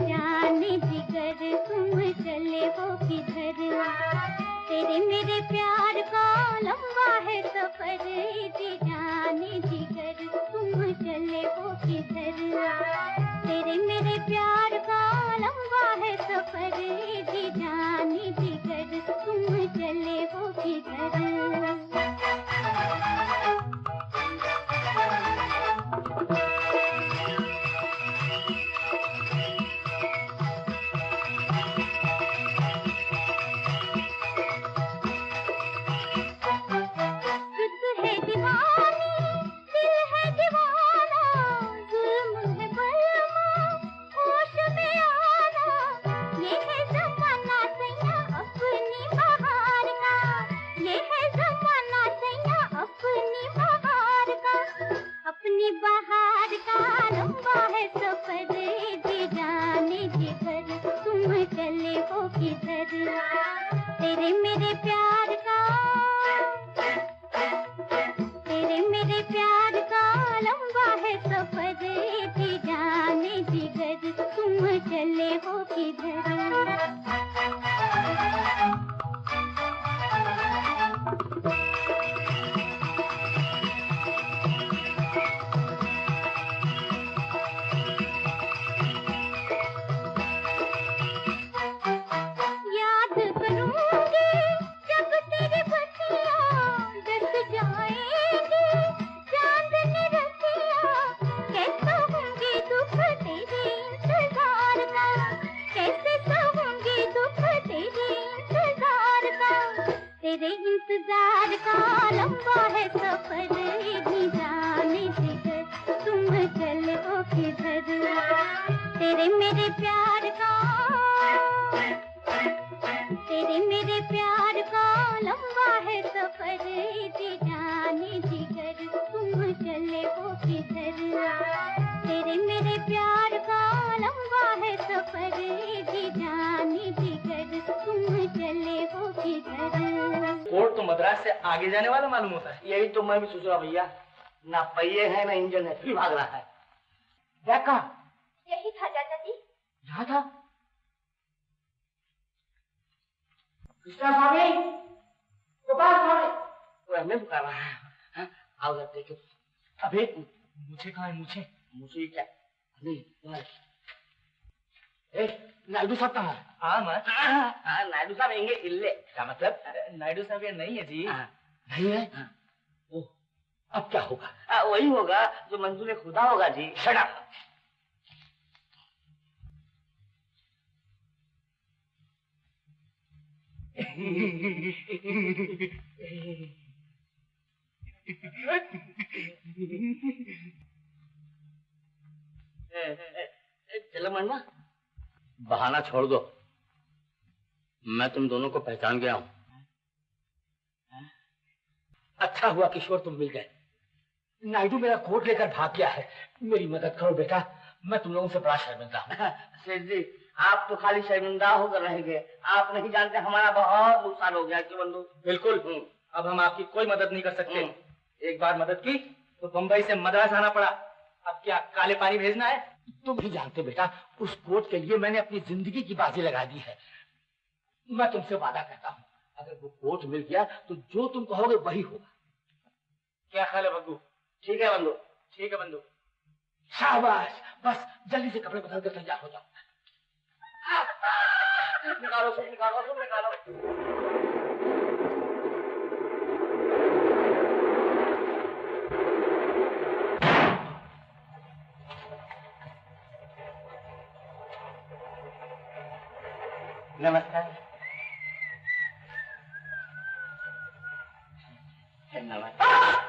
जाने जिगर तुम चले किधर। तेरे मेरे प्यार का, तेरे मेरे प्यार का लंबा है सफर, जी जाने जिगर तुम चले हो किधर। याद करूंगी जब तेरी बत्तियां डस जाएंगी, चांदनी रतियां कैसे सहूंगी दुख तेरे इंतजार का, कैसे सहूंगी दुख तेरे इंतजार का। तेरे इंतजार का लंबा है सफर, भी जाने जिगर तुम चले हो किधर। तेरे मेरे प्यार का, तेरे मेरे प्यार का लंबा है सफर, जी जाने जिगर तुम चले हो किधर। तेरे मेरे प्यार का लंबा है सफर, जी जाने जिगर तुम चले हो किधर। कोर्ट तो मद्रास से आगे जाने वाला मालूम होता है। यही तो मैं भी सोच रहा भैया, ना पहिए हैं ना इंजन है, फिर भाग रहा है। क्या कहा? यही था चाचा जी। यहाँ था? कृष्णा स्वामी, गोपाल स्वामी, वो हमें पुकार रहा है। हाँ? आओ जरा देखो। अबे मुझे कहाँ है? मुझे मुझे क्या? नहीं नायडू साहब कहाँ है? हाँ मैं नायडू साहब आएंगे इल्ले। क्या मतलब? नायडू साहब ये नहीं है जी। नहीं है? ओह, अब क्या होगा? वही होगा जो मंजूर खुदा होगा जी। Shut up. चलो मनवा, बहाना छोड़ दो, मैं तुम दोनों को पहचान गया हूँ। अच्छा हुआ किशोर तुम मिल गए। नायडू मेरा कोट लेकर भाग गया है, मेरी मदद करो बेटा, मैं तुम लोगों से बड़ा शर्मिंदा हूँ। सेठ जी, आप तो खाली शर्मिंदा होकर रहेंगे, आप नहीं जानते हमारा बहुत नुकसान हो गया। क्यों बंधु? बिल्कुल। अब हम आपकी कोई मदद नहीं कर सकते। एक बार मदद की तो बंबई से मद्रास आना पड़ा, अब क्या काले पानी भेजना है? तुम नहीं जानते बेटा, उस कोट के लिए मैंने अपनी जिंदगी की बाजी लगा दी है। मैं तुमसे वादा करता हूँ, अगर वो कोट मिल गया तो जो तुम कहोगे वही होगा। क्या ख्याल है बग्गू? ठीक है बंधु। ठीक है बंधु। शाबाश, बस जल्दी से कपड़े बदल कर तैयार हो जाओ। निकालो सब, निकालो सब, निकालो। नमस्कार। नमस्कार।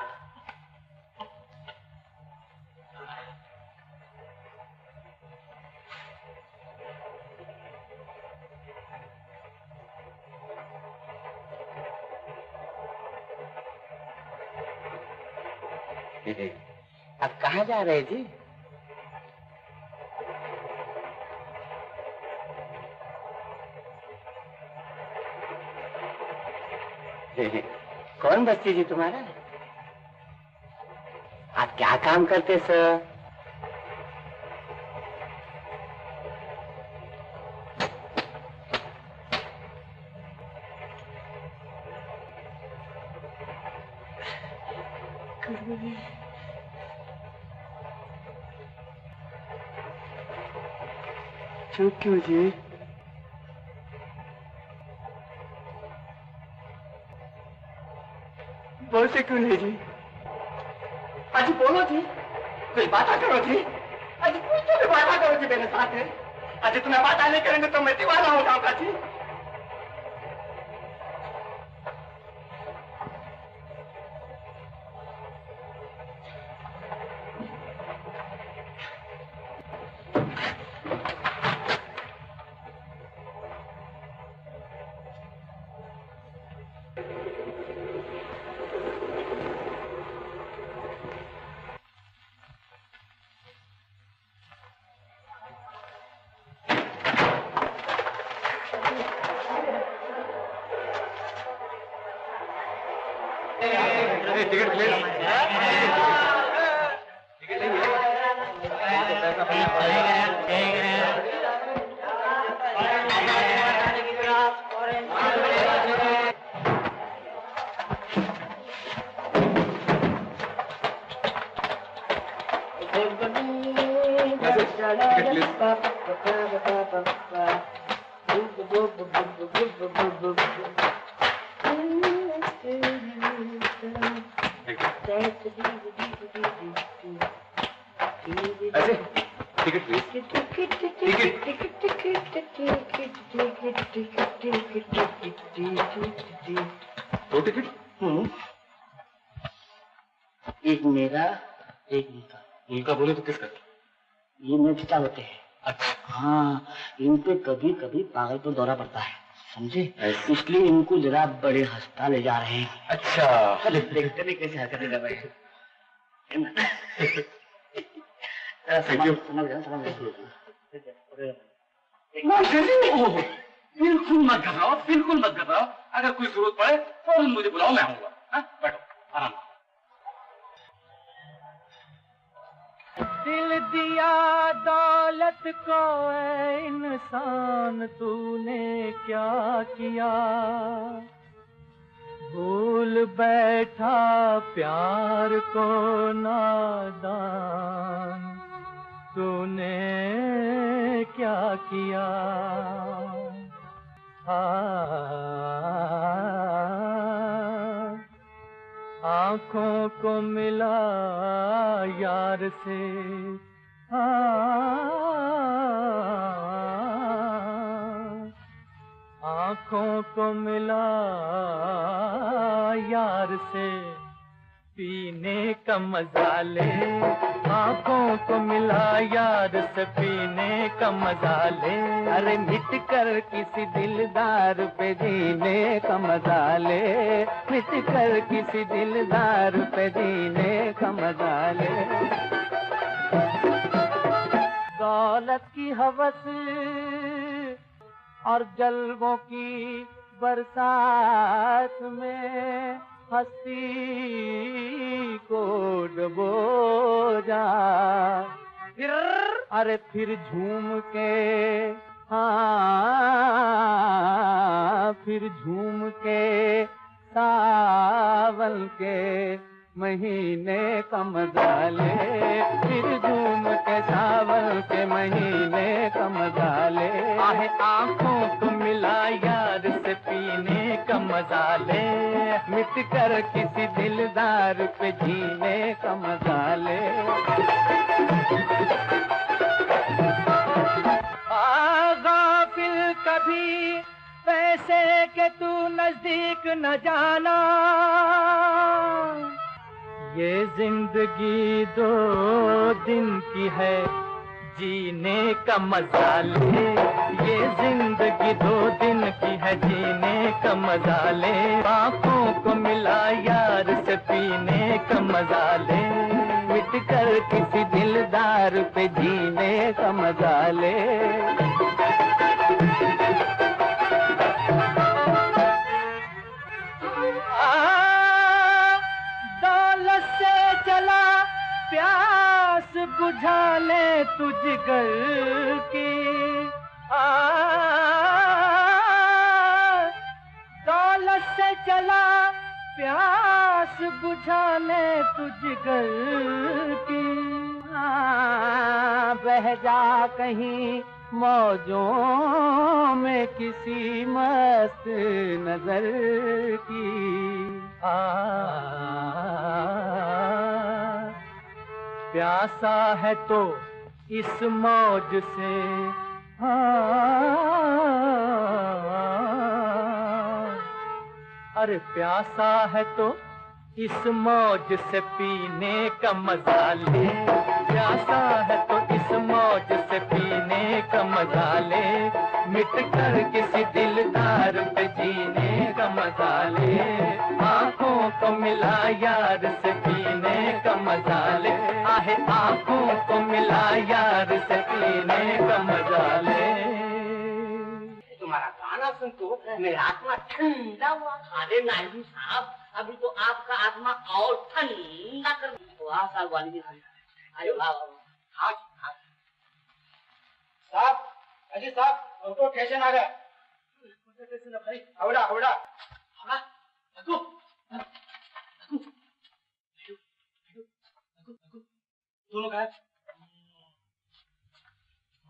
अब कहाँ जा रहे जी? कौन बच्ची जी तुम्हारा? आप क्या काम करते सर? चुप क्यों जी? बोलते क्यों नहीं जी? आज बोलो जी, कोई बात करो जी, आज कुछ तो बात करो जी मेरे साथ है। आज तुम्हें बात नहीं करेंगे तो मैं दीवाना हो जाऊंगा जी। Ticket please. टिकट नहीं ऐसे टिकट प्लीज। दो टिकट? एक मेरा एक उनका। उनका बोले तो किसका? ये मेरे पिता होते हैं। अच्छा। हाँ, इन पे कभी कभी पागल तो दौरा पड़ता है, समझे? इसलिए इनको जरा बड़े अस्पताल ले जा रहे हैं। अच्छा। देखते नहीं कैसे हरकतें कर रहे हैं। बिल्कुल मत घबराओ, बिल्कुल मत घबराओ। अगर कोई जरूरत पड़े फौरन मुझे बुलाओ, मैं आऊंगा। बैठो आराम। दिल दिया दौलत को ऐ इंसान तूने क्या किया, भूल बैठा प्यार को नादान तूने क्या किया। आँखों को मिला यार से, आँखों को मिला यार से पीने का मजा ले, आँखों को मिला यार से पीने का मजा ले। अरे मिट कर किसी दिलदार पे जीने का मजा ले, मिट कर किसी दिलदार पे जीने का मजा ले। दौलत की हवस और जलवों की बरसात में हस्ती को डुबो जा, फिर झूम के, फिर झूम के सावन के महीने का मजा ले, फिर झूम के सावन के महीने का मजा ले। आहे आँखों को मिला यार से पीने का मजा ले, मिट कर किसी दिलदार पे जीने का मजा ले। गाफिल कभी पैसे के तू नजदीक न जाना, ये जिंदगी 2 दिन की है जीने का मजा ले, ये जिंदगी 2 दिन की है जीने का मजा ले। आँखों को मिला यार से पीने का मजा ले, मिट कर किसी दिलदार पे जीने का मजा ले। दौलत से चला प्यास बुझा ले तुझगर की, दौलत से चला प्यास बुझाने तुझगर की। बह जा कहीं मौजों में किसी मस्त नजर की, प्यासा है तो इस मौज से, अरे प्यासा है तो इस मौज से पीने का मजा ले, प्यासा है तो इस मौज से पीने का मजा ले, मिट कर किसी दिलदार पे जीने का मजा ले। आँखों को मिला यार से पीने का मजा ले, आहे आँखों को मिला यार से पीने का मजा ले। तुम्हारा गाना सुन तो मेरा आत्मा ठंडा हुआ। अरे नायडू साहब, अभी तो आपका आत्मा और ठंडा कर। वाह साहब वाली जी, अरे वाह वाह। साहब, अजी साहब, ऑटो स्टेशन आ गया। स्टेशन भाई, हावड़ा हावड़ा हावड़ा। अकू अकू दोनों कहा?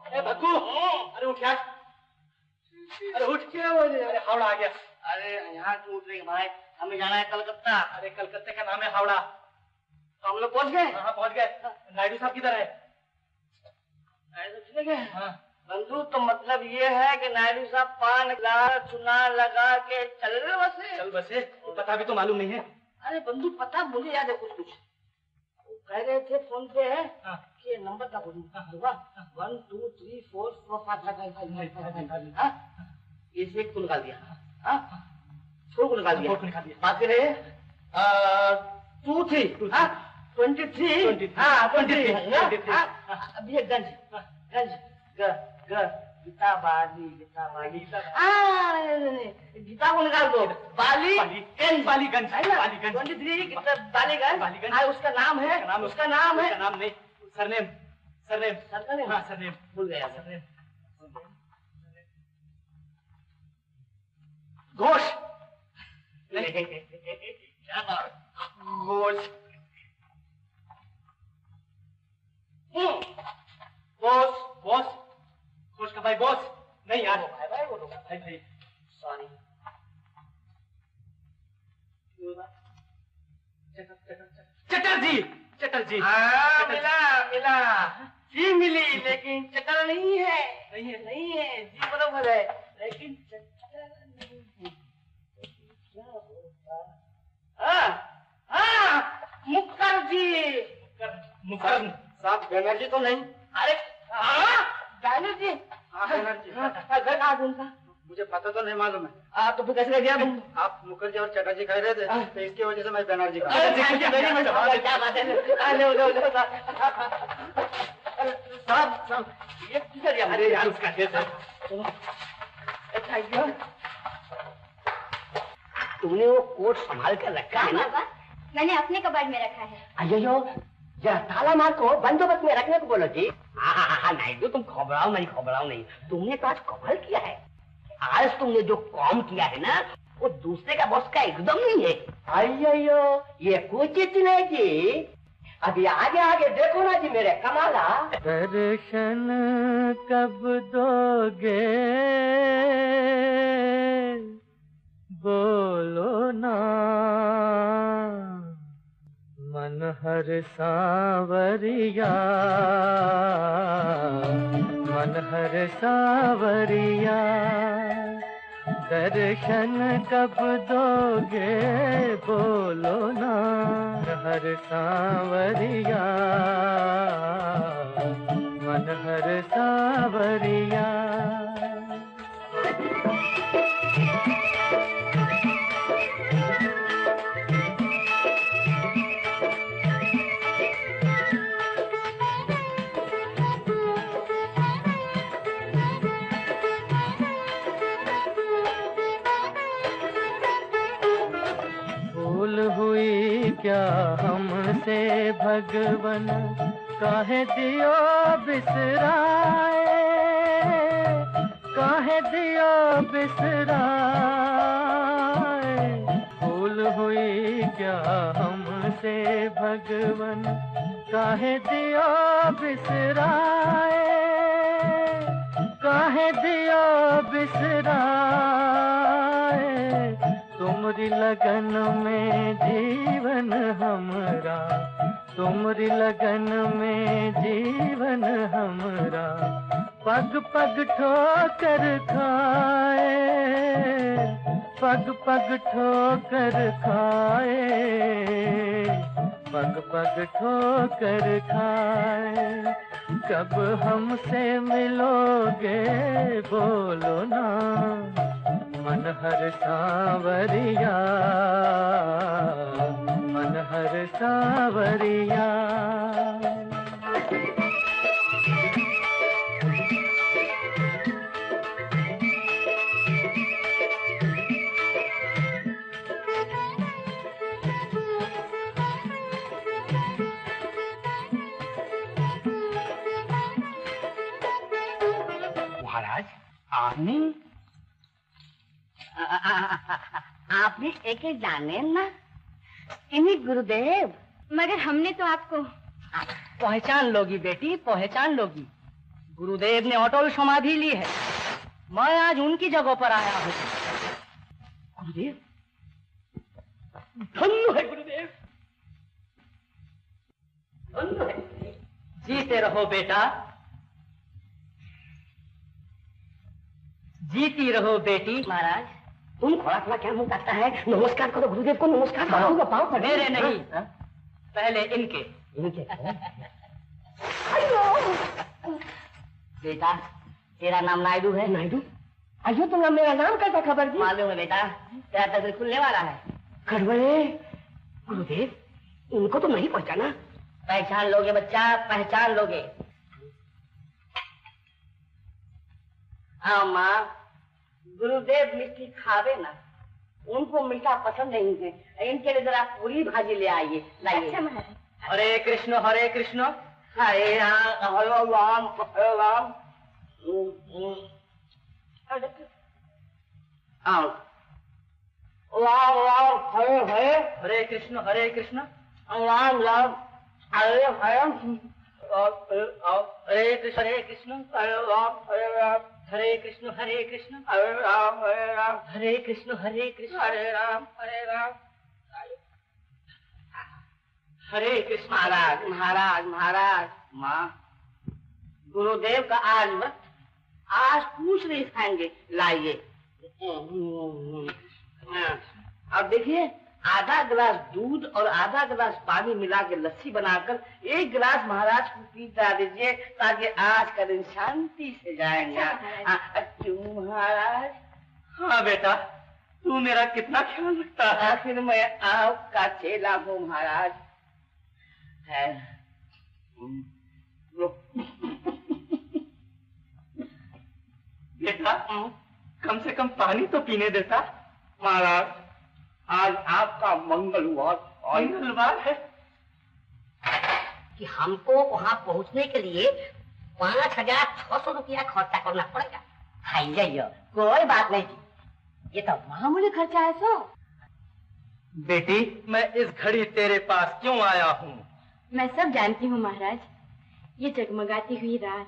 ए भक्कू, अरे उठ यार, अरे उठ। क्या हो गया? अरे हावड़ा आ गया। अरे यहाँ क्यों उठ रही भाई, हमें जाना है कलकत्ता। अरे कलकत्ते का नाम है हावड़ा। तो हम लोग पहुँच गए? हाँ पहुँच गए। नायडू साहब किधर है? नायडू चले गए? हाँ। बंधु, तो मतलब ये है कि नायडू साहब पान चुना लगा के चल रहे बसे? चल बसे, पता भी तो मालूम नहीं है। अरे बंधु, पता मुझे याद है कुछ कुछ। वो कह रहे थे फोन पे है कि नंबर का बोलूँ 1 2 3 4 5 इसे को निकाल दिया। फोर को निकाल दिया। बाकी रहे 2 3 23। हाँ 23। अभी एक गंज गंज गीता बाली गीता को निकाल दो। बालीगंज 23 बालीगंज। उसका नाम नहीं, सरनेम। हाँ सरनेम भूल गया। सरनेम घोष। घोष बॉस घोष का भाई बॉस नहीं यार। भाई बोलो भाई सॉरी। चटर्जी। मिला जी मिली, लेकिन चटर नहीं है। जी बराबर है, लेकिन चटर नहीं है। क्या होता? मुखर्जी साहब, बैनर्जी तो नहीं? अरे बैनर्जी। बैनर्जी। घर कहाँ है उनका? मुझे पता तो नहीं मालूम है। तो फिर कैसे गया तुम? आप मुखर्जी और चटर्जी कह रहे थे, तो इसकी वजह से मैं बैनर्जी का। क्या बात है? लो साहब, ये किधर गया? अरे यार उसका केस है। Thank you. तुमने वो कोट संभाल कर रखा है ना? मैंने अपने कबाड़ में रखा है। अयो जरा ताला मार को बंदोबस्त में रखने को बोलो जी। हाँ नायडू, तुम घबराओ नहीं। तुमने तो आज कमाल किया है। आज तुमने जो काम किया है ना, वो दूसरे का बॉस का एकदम नहीं है। अयो ये कुछ नहीं जी। अभी आगे देखो ना जी मेरे कमाला। दर्शन कब दोगे बोलो ना, मन हर सांवरिया दर्शन कब दोगे बोलो ना, हर सांवरिया मन हर सांवरिया। हुई क्या हमसे भगवन, काहे दियो बिसराए, भूल हुई क्या हमसे भगवन, काहे दियो बिसराए, तुमरी लगन में जीवन हमरा, तुमरी लगन में जीवन हमरा, पग पग ठोकर खाए, पग पग ठोकर खाए, पग पग ठोकर खाए। कब हमसे मिलोगे बोलो ना, मन हर सांवरिया, मन हर सांवरिया। महाराज आपने आपने एक जाने ना, इन्हीं गुरुदेव। मगर हमने तो आपको पहचान लोगी बेटी, पहचान लोगी। गुरुदेव ने अटल समाधि ली है, मैं आज उनकी जगह पर आया हूँ। गुरुदेव, धन्य है गुरुदेव, धन्य है। जीते रहो बेटा, जीती रहो बेटी। महाराज, तुम थोड़ा थोड़ा क्या मुंह काटता है? नमस्कार करो गुरुदेव को, नमस्कार करो। पाँव पड़े। मेरे नहीं, पहले इनके। इनके बेटा, तेरा नाम नायडू है? नायडू? अयो, तुमने मेरा नाम कैसा खबर दी? मालूम है बेटा, तेरा तस्वीर खुलने वाला है। कड़वे गुरुदेव, इनको तो नहीं पहचाना। पहचान लोगे बच्चा, पहचान लोगे। हाँ माँ, गुरुदेव मिट्टी खावे ना, उनको मीठा पसंद नहीं है। इनके लिए जरा पूरी भाजी ले आइए, लाइए। अच्छा महाराज। हरे कृष्ण, हरे कृष्ण। हरे राम, हरे राम, हरे राम। राम राम, हरे हरे। हरे कृष्ण, हरे कृष्ण। राम राम, हरे हरे। हरे कृष्ण, हरे कृष्ण। हरे राम, हरे राम। हरे कृष्ण, हरे कृष्ण। हरे राम, हरे राम। हरे कृष्ण, हरे कृष्ण। हरे राम, हरे राम। हरे कृष्ण। महाराज, महाराज, महाराज। माँ, गुरुदेव का आज वक्त, आज कुछ नहीं खाएंगे, लाइए। अब देखिए, आधा गिलास दूध और आधा गिलास पानी मिला के लस्सी बनाकर एक गिलास महाराज को पीता दीजिए, ताकि आज का दिन शांति से जाएगा। क्यों महाराज? हाँ बेटा, तू मेरा कितना ख्याल रखता है। आखिर मैं आपका चेला हूँ महाराज। है बेटा, कम से कम पानी तो पीने देता। महाराज, आज आपका मंगलवार मंगलवार है कि हमको वहाँ पहुँचने के लिए 5,600 रुपया खर्चा करना पड़ेगा। खाइए, कोई बात नहीं, ये तो मामूली खर्चा है। सो बेटी, मैं इस घड़ी तेरे पास क्यों आया हूँ? मैं सब जानती हूँ महाराज। ये जगमगाती हुई रात,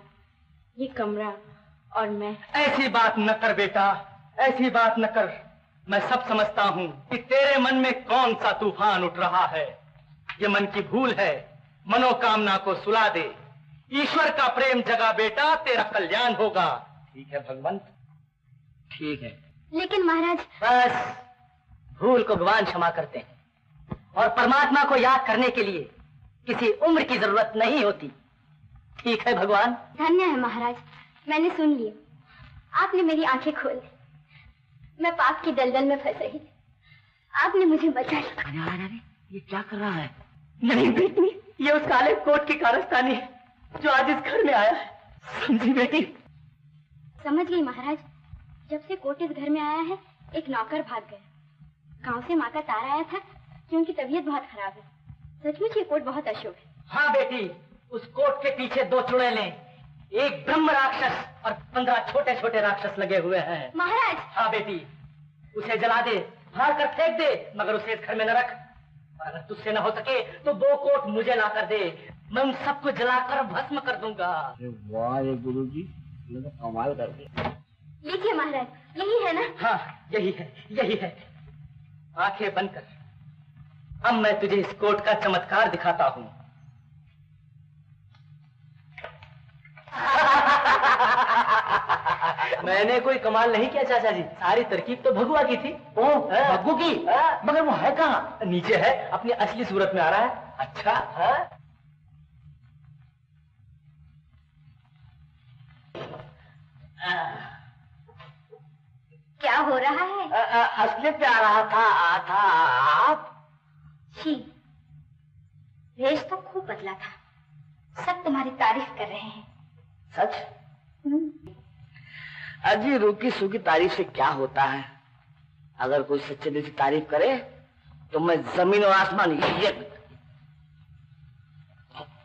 ये कमरा और मैं। ऐसी बात न कर बेटा, ऐसी बात न कर। मैं सब समझता हूँ कि तेरे मन में कौन सा तूफान उठ रहा है। ये मन की भूल है, मनोकामना को सुला दे। ईश्वर का प्रेम जगा बेटा, तेरा कल्याण होगा। ठीक है भगवंत, ठीक है। लेकिन महाराज, बस, भूल को भगवान क्षमा करते हैं और परमात्मा को याद करने के लिए किसी उम्र की जरूरत नहीं होती। ठीक है भगवान। धन्य है महाराज, मैंने सुन लिया। आपने मेरी आंखें खोल दी। मैं पाप की दलदल में फंस रही थी, आपने मुझे बचा लिया। अरे अरे, ये क्या कर रहा है? नहीं बेटी, ये उस काले कोट की कारस्तानी है जो आज इस घर में आया है। समझी बेटी? समझ गई महाराज। जब से कोट इस घर में आया है, एक नौकर भाग गया। गांव से माँ का तार आया था कि उनकी तबीयत बहुत खराब है। सचमुच ये कोट बहुत अशुभ है। हाँ बेटी, उस कोट के पीछे 2 चुड़ैलें, एक ब्रह्म राक्षस और 15 छोटे छोटे राक्षस लगे हुए हैं। महाराज! हाँ बेटी, उसे जला दे, फाड़ कर फेंक दे, मगर उसे इस घर में न रख। और अगर तुझसे न हो सके तो 2 कोट मुझे ला कर दे, मैं उन सबको जलाकर भस्म कर दूंगा। वाह गुरुजी, ये तो कमाल कर दिया। लिखिए महाराज, यही है ना? हाँ, यही है, यही है। आंखें बंद कर, अब मैं तुझे इस कोट का चमत्कार दिखाता हूँ। मैंने कोई कमाल नहीं किया चाचा जी, सारी तरकीब तो भगुआ की थी। ओह, भग्गू की? मगर वो है कहाँ? नीचे है, अपनी असली सूरत में आ रहा है। अच्छा है? क्या हो रहा है? असली पे आ रहा था आप। छी, वेश तो खूब बदला था। सब तुम्हारी तारीफ कर रहे हैं। सच? अजी, रूकी सूखी तारीफ से क्या होता है? अगर कोई सच्चे दिल से तारीफ करे तो मैं जमीन और आसमान ये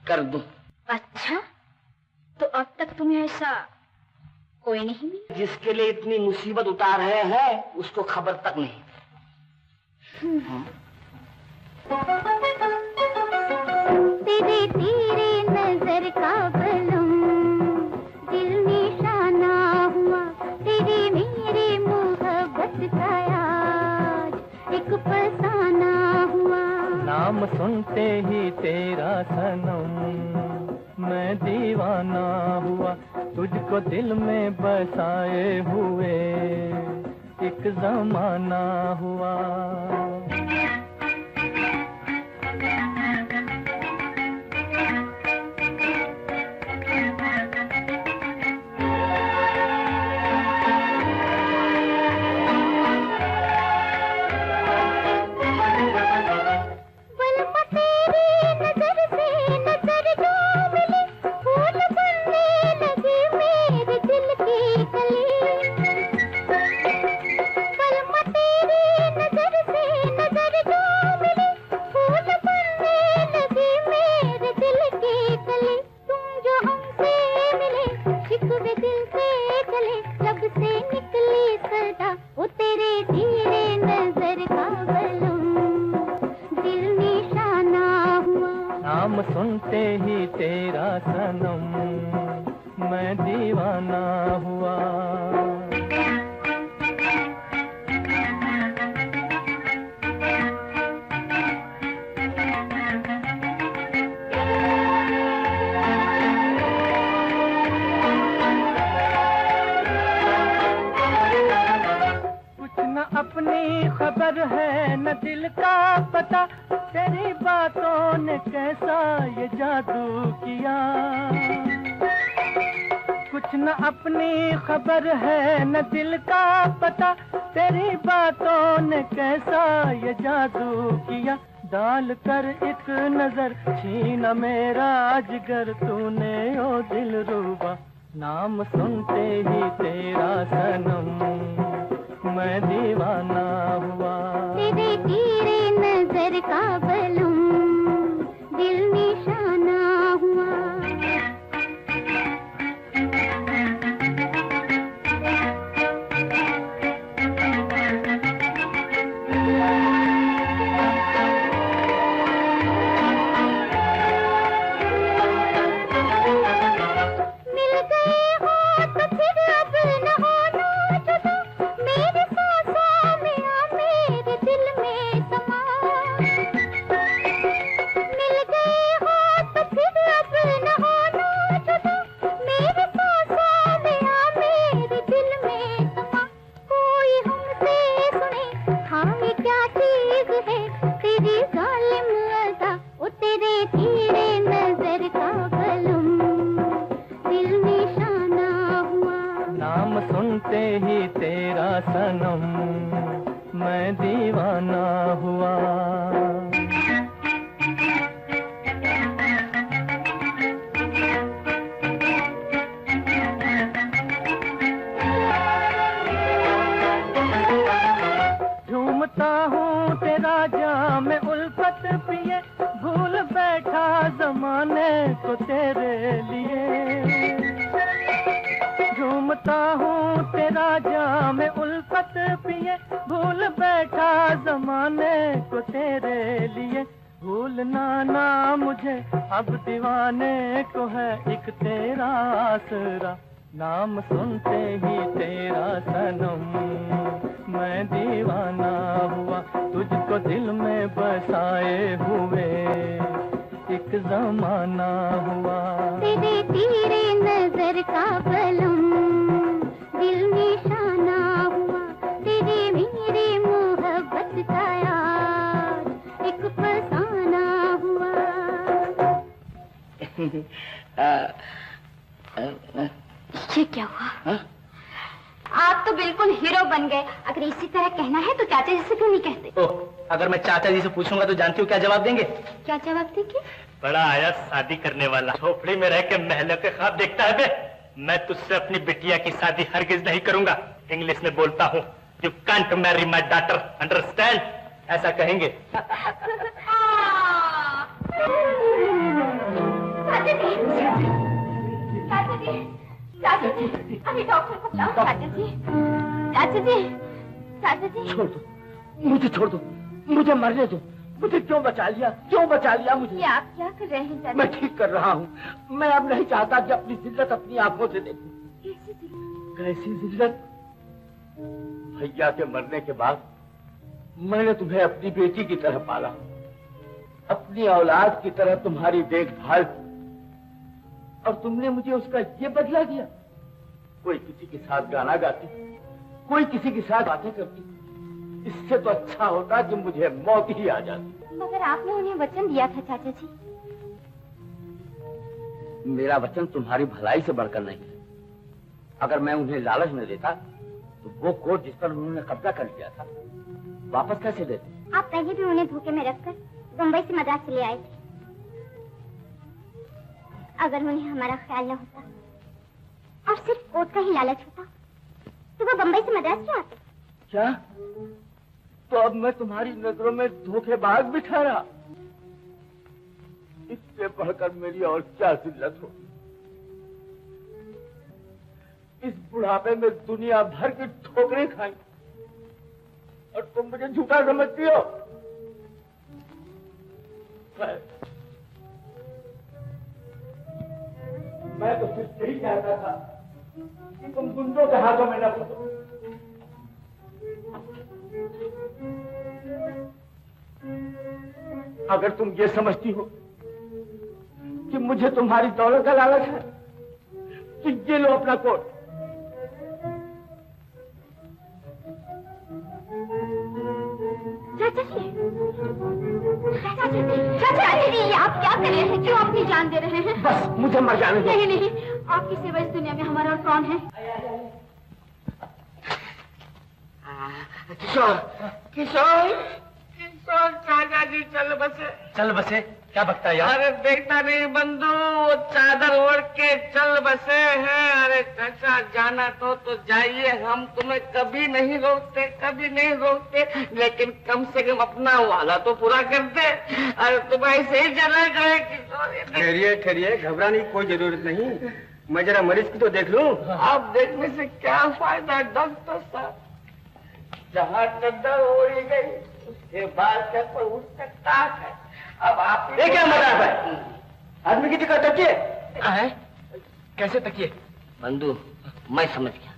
कर दूं। अच्छा, तो अब तक तुम्हें ऐसा कोई नहीं मिला। जिसके लिए इतनी मुसीबत उतार रहे हैं उसको खबर तक नहीं। तेरे तेरे नजर का बलम दिल निशाना हुआ, तेरे मेरे मोहब्बत का आज एक फसाना हुआ। नाम सुनते ही तेरा सनम मैं दीवाना हुआ, तुझको दिल में बसाए हुए एक जमाना हुआ। नाम सुनते ही तेरा सनम मैं दीवाना हुआ। कुछ न अपनी खबर है न दिल का पता, तेरी बातों ने कैसा ये जादू किया। कुछ न अपनी खबर है न दिल का पता, तेरी बातों ने कैसा ये जादू किया। डाल कर एक नजर छीना मेरा जिगर तूने ओ दिलरुबा। नाम सुनते ही तेरा सनम मैं दीवाना हुआ। तेरे तेरे नजर का बलम दिल निशाना हुआ। मिल गए हो तो फिर अब न होना जुदा, मेरे सांसों में आ मेरे दिल में समा। मिल गए हो तो फिर अब न होना जुदा, मेरे सांसों में आ मेरे दिल में समा। कोई हमसे सुने हाँ ये क्या चीज है, तेरी जालिम अदा ओ तेरे तेरे नजर का बलम दिल निशाना हुआ। नाम सुनते ही तेरा सनम मैं दीवाना हुआ। झूमता हूँ तेरा जाम उल्फत पिए, भूल बैठा जमाने को तेरे लिए। झूमता हूँ तेरा जाम उल्फत पिए, भूल बैठा जमाने को तेरे लिए। भूलना ना मुझे अब दीवाने को है एक तेरा आसरा। नाम सुनते ही तेरा सनम मैं दीवाना हुआ, तुझको दिल में बसाए हुए एक जमाना हुआ। तेरे तेरे नजर का बलम दिल निशाना हुआ, तेरे मेरे मोहब्बत का आज एक फसाना हुआ। ये क्या हुआ? हा? आप तो बिल्कुल हीरो बन गए। अगर इसी तरह कहना है तो चाचा जी से क्यों नहीं कहते? ओह, अगर मैं चाचा जी से पूछूंगा तो जानती हो क्या जवाब देंगे? क्या जवाब देंगे? बड़ा आया शादी करने वाला, झोपड़ी में रह के महलों के ख्वाब देखता है बे। मैं तुझसे अपनी बिटिया की शादी हरगिज नहीं करूंगा। इंग्लिश में बोलता हूँ, you can't marry my daughter, understand? ऐसा कहेंगे। चाचा जी, अभी डॉक्टर को बुलाओ। चाचा जी, चाचा जी, चाचा जी। छोड़ दो, मुझे छोड़ दो, मुझे मरने दो। मुझे क्यों बचा लिया, क्यों बचा लिया मुझे? ये आप क्या कर रहे हैं चाचा? मैं ठीक कर रहा हूँ। मैं अब नहीं चाहता कि अपनी जिल्लत अपनी आंखों से देखूं। कैसी जिल्लत? भैया के मरने के बाद मैंने तुम्हें अपनी बेटी की तरह पाला, अपनी औलाद की तरह तुम्हारी देखभाल की, और तुमने मुझे उसका ये बदला दिया। कोई किसी के साथ गाना गाती, कोई किसी के साथ बातें करती, इससे तो अच्छा होता कि मुझे मौत ही आ जाती। मगर आपने उन्हें वचन दिया था चाचा जी। मेरा वचन तुम्हारी भलाई से बढ़कर नहीं है। अगर मैं उन्हें लालच न देता तो वो कोर्ट जिस पर उन्होंने कब्जा कर लिया था वापस कैसे देते? आप पहले भी उन्हें धोखे में रखकर मुंबई से मद्रास चले आए थे। अगर उन्हें हमारा ख्याल न होता और सिर्फ कोर्ट का ही लालच होता तो वो बम्बई से मद्रास क्यों आते? क्या? तो अब मैं तुम्हारी नजरों में धोखेबाज भी ठहरा? इससे बढ़कर मेरी और क्या जिल्लत होगी? इस बुढ़ापे में दुनिया भर की ठोकरें खाई और तुम मुझे झूठा समझती हो? मैं तो सिर्फ यही चाहता था कि तुम गुंडों के हाथों में न फंसो। अगर तुम ये समझती हो कि मुझे तुम्हारी दौलत का लालच है तो ये लो अपना कोट। चाचा जी, चाचा जी, ये आप क्या कर रहे हैं? क्यों अपनी जान दे रहे हैं? बस मुझे मर जाने दो। नहीं नहीं, आपकी सिवा इस दुनिया में हमारा और कौन है? किशोर, किशोर, किशोर, चाचा जी चल बसे। चल बसे? क्या बकता यार? अरे देखता नहीं बंधु, वो चादर ओढ़ के चल बसे हैं। अरे चाचा जाना तो जाइए, हम तुम्हें कभी नहीं रोकते, कभी नहीं रोकते, लेकिन कम से कम अपना वाला तो पूरा कर दे। अरे तुम ऐसे ही चला गए किशोर। ठहरिए ठहरिए, घबराने की कोई जरूरत नहीं। मैं जरा मरीज की तो देख लूं। आप देखने से क्या फायदा डॉक्टर साहब? जहाँ चादर ओढ़ी गई उसके बाद क्या कोई उठ सकता है? अब आप ये क्या मजाक है? आदमी की टिकट तकिए है? कैसे तकिए? बंधु, मैं समझ गया।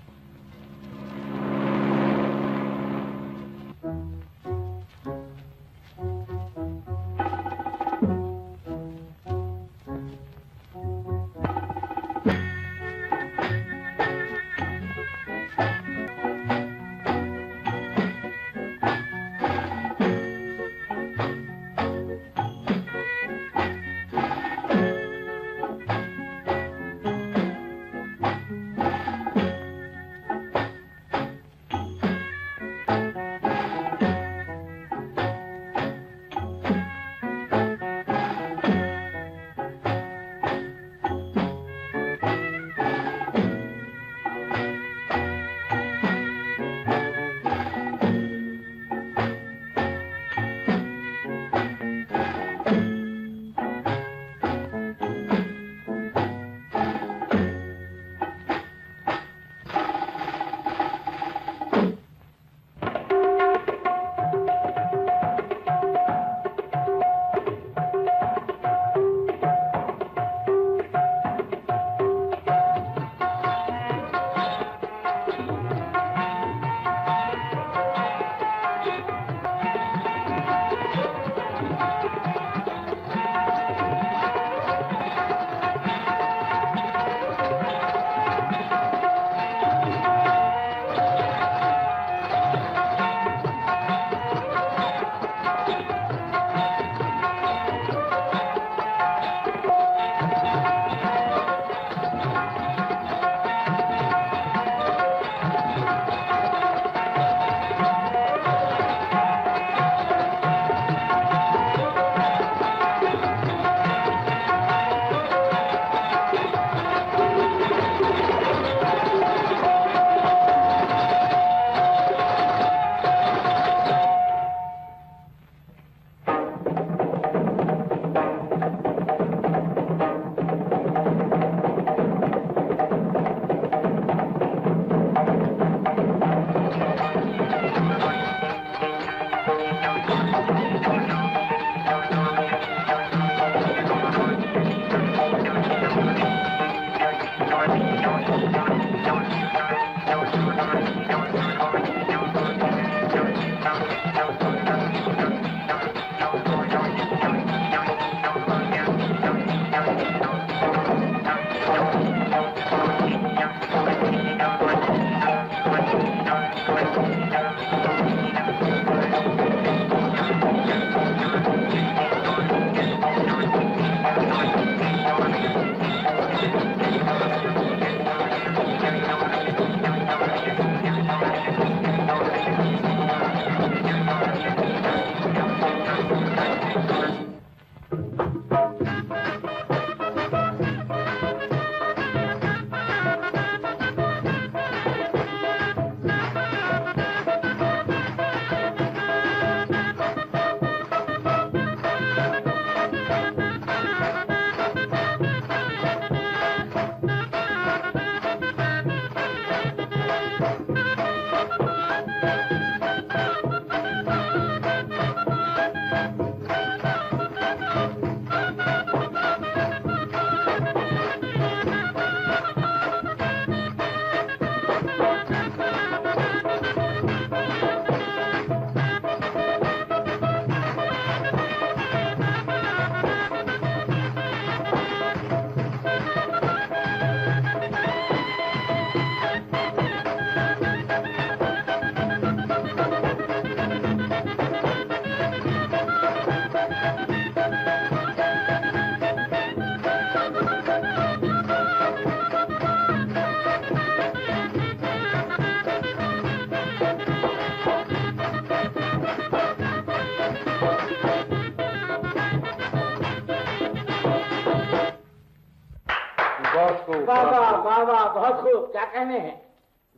वाह वाह, बहुत खूब। क्या कहने हैं?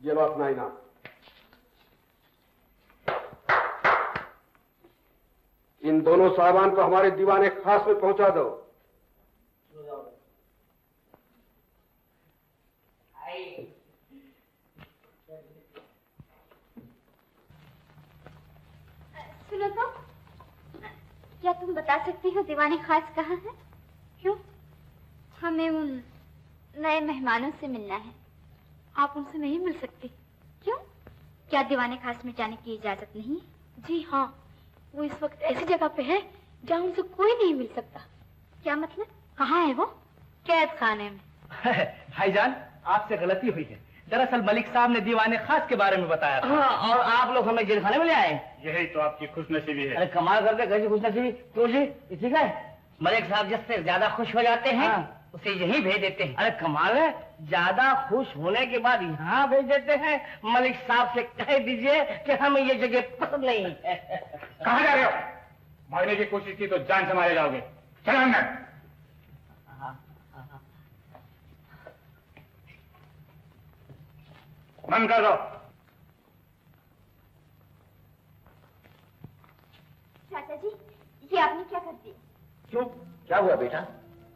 ये लो अपना इनाम। इन दोनों साहबान को हमारे दीवाने खास में पहुंचा दो। सुनो तो, क्या तुम बता सकती हो दीवाने खास कहाँ है? क्यों? हमें उन नए मेहमानों से मिलना है। आप उनसे नहीं मिल सकती? क्यों? क्या दीवाने खास में जाने की इजाजत नहीं? जी हाँ, वो इस वक्त ऐसी जगह पे है जहाँ उनसे कोई नहीं मिल सकता। क्या मतलब? कहाँ है वो? कैद खाने में। भाईजान, आपसे गलती हुई है। दरअसल मलिक साहब ने दीवाने खास के बारे में बताया था। हाँ, और आप लोग हमें जेल खाने में ले आए। यही तो आपकी खुशनसीबी है। अरे कमाल करते, कैसी खुशनसीबी? तो जी ठीक है, मलिक साहब जिससे ज्यादा खुश हो जाते हैं उसे यहीं भेज देते हैं। अरे कमाल है, ज्यादा खुश होने के बाद यहाँ भेज देते हैं। मलिक साहब से कह दीजिए कि हमें ये जगह पसंद नहीं है। कहाँ जा रहे हो? भागने की कोशिश की तो जान से मारे जाओगे। चलो अंदर। बंद कर दो। चाचा जी, ये आपने क्या कर दिया? क्यों, क्या हुआ बेटा?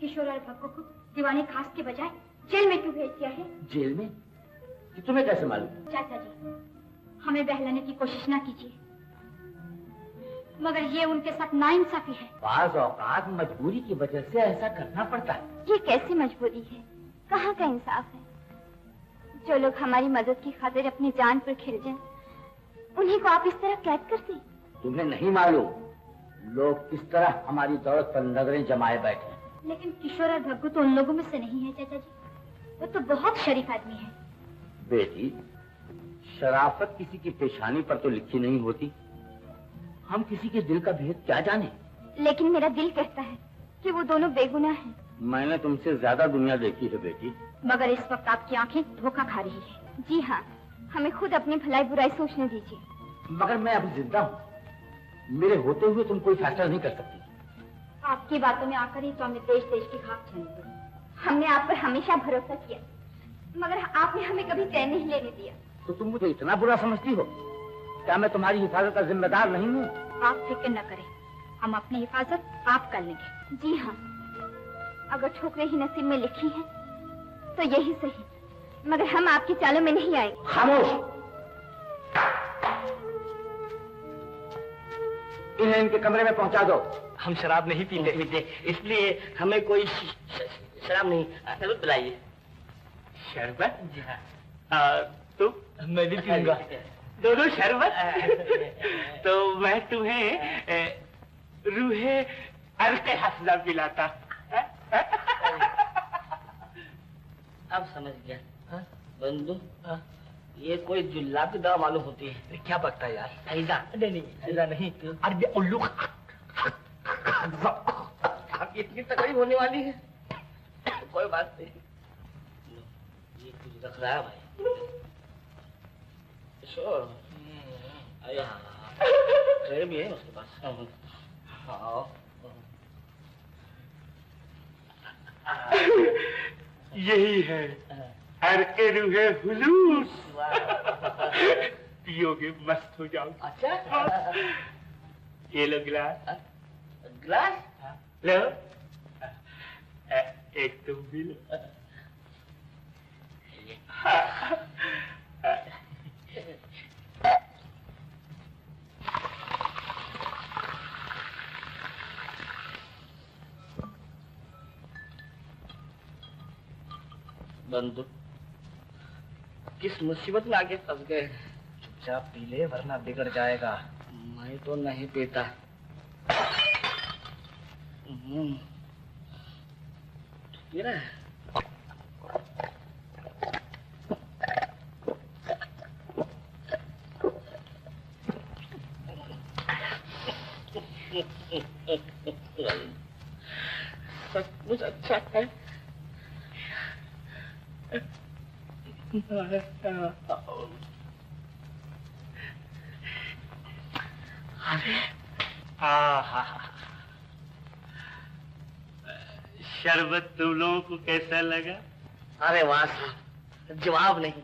किशोर और भक्कू को दीवाने खास के बजाय जेल में क्यों भेज दिया है? जेल में? कि तुम्हें कैसे मालूम? चाचा जी, हमें बहलाने की कोशिश ना कीजिए, मगर ये उनके साथ नाइंसाफी है। बाज़ औकात मजबूरी की वजह से ऐसा करना पड़ता है। ये कैसी मजबूरी है? कहाँ का इंसाफ है? जो लोग हमारी मदद की खातिर अपनी जान पर खिल जाएं, उन्हीं को आप इस तरह कैद कर दें। तुम्हें नहीं मालूम लोग किस तरह हमारी दौलत पर नजरें जमाए बैठे हैं। लेकिन किशोर और भग्गू तो उन लोगों में से नहीं है चाचा जी। वो तो बहुत शरीफ आदमी है। बेटी, शराफत किसी की पेशानी पर तो लिखी नहीं होती। हम किसी के दिल का भेद क्या जाने। लेकिन मेरा दिल कहता है कि वो दोनों बेगुनाह हैं। मैंने तुमसे ज्यादा दुनिया देखी है बेटी। मगर इस वक्त आपकी आंखें धोखा खा रही है। जी हाँ, हमें खुद अपनी भलाई बुराई सोचने दीजिए। मगर मैं अभी जिंदा हूँ, मेरे होते हुए तुम कोई फैसला नहीं कर सकती। आपकी बातों में आकर ही तो हमें देश देश की खाक छानी पड़ी। हमने आप पर हमेशा भरोसा किया, मगर आपने हमें कभी चैन नहीं लेने दिया। तो तुम मुझे इतना बुरा समझती हो? क्या मैं तुम्हारी हिफाजत का जिम्मेदार नहीं हूँ? आप फिक्र न करें, हम अपनी हिफाजत आप कर लेंगे। जी हाँ, अगर ठोकरें ही नसीब में लिखी हैं, तो यही सही, मगर हम आपकी चालों में नहीं आएंगे। खामोश! इन्हें इनके कमरे में पहुंचा दो। हम शराब नहीं पीते, इसलिए हमें कोई शराब नहीं। शरबत पिलाइए। शरबत? जी हाँ। तुम? मैं भी पीऊंगा। दोनों शरबत? तो मैं तुम्हें रूहे अर्क हफ्जा पिलाता। अब समझ गया बंधु। ये कोई जुल्ला की दवा मालूम होती है। क्या बकता यार? ऐसा नहीं, ऐसा नहीं। अरे उल्लू। अब इतनी तकलीफ होने वाली है। कोई बात नहीं, ये कुछ रख रहा है भाई। ट्रे भी है उसके पास। हाँ यही है अर्के रूहे हुलूस। पियोगे मस्त हो जाओ। अच्छा ये लो गिलास। ग्लास लो। एक तुम भी लो। बंधु, किस मुसीबत में आके फंस गए। चुपचाप पी ले वरना बिगड़ जाएगा। मैं तो नहीं पीता। पी रहा है? सचमुच अच्छा है। अरे शरबत तुम लोगों को कैसा लगा? अरे वाह साहब, जवाब नहीं।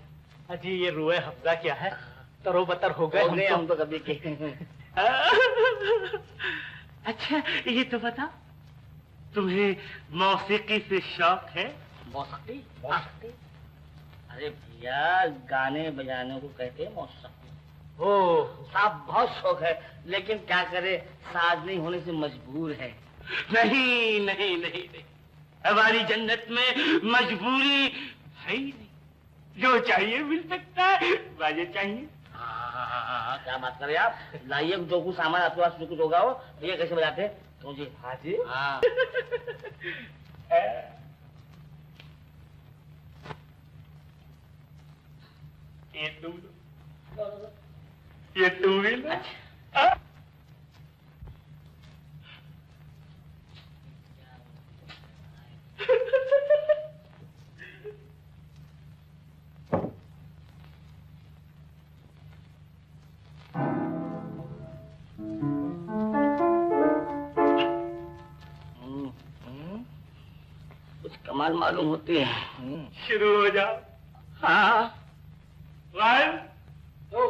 अजी ये रूहे हफ्जा क्या है? तरोबतर हो गए हम तो कभी के। अच्छा ये तो बता, तुम्हें मौसीकी से शौक है? मौसीकी? अरे भैया, गाने बजाने को कहते हैं मौसीकी। ओह साहब बहुत शौक है, लेकिन क्या करे, साज नहीं होने से मजबूर है। नहीं नहीं नहीं नहीं, हमारी जन्नत में मजबूरी है ही नहीं। जो चाहिए मिल सकता है। बाजे चाहिए? हाँ, क्या बात करें आप। लाइए जो कुछ सामान आपके पास कुछ होगा वो। ये कैसे बजाते हैं? तो जी हाँ जी। हाँ। ये तुम लो, ये तुम भी लो। कुछ कमाल मालूम होती है। शुरू हो जाओ। हाँ 1 2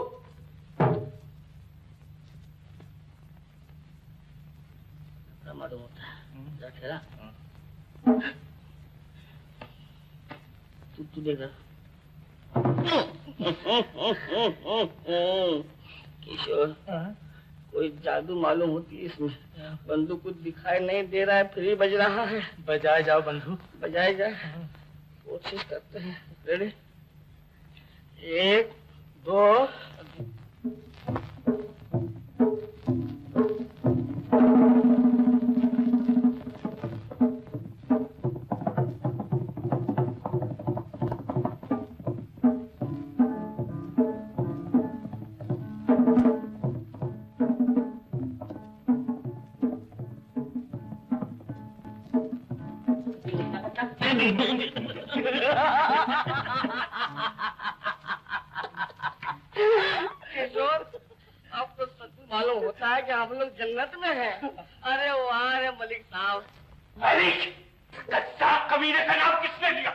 मालूम होता है। ठहरा, तू देख रहा। किशोर, कोई जादू मालूम होती है इसमें। बंदू कुछ दिखाई नहीं दे रहा है, फिर ही बज रहा है। बजाए जाओ बंधु। बजाए जाए, कोशिश करते हैं। रेडी? 1 2 किशोर, अब तो सच मालूम होता है कि हम लोग जन्नत में हैं। अरे वाह रे मलिक साहब। मलिक? कच्चा कमीने का नाम किसने लिया?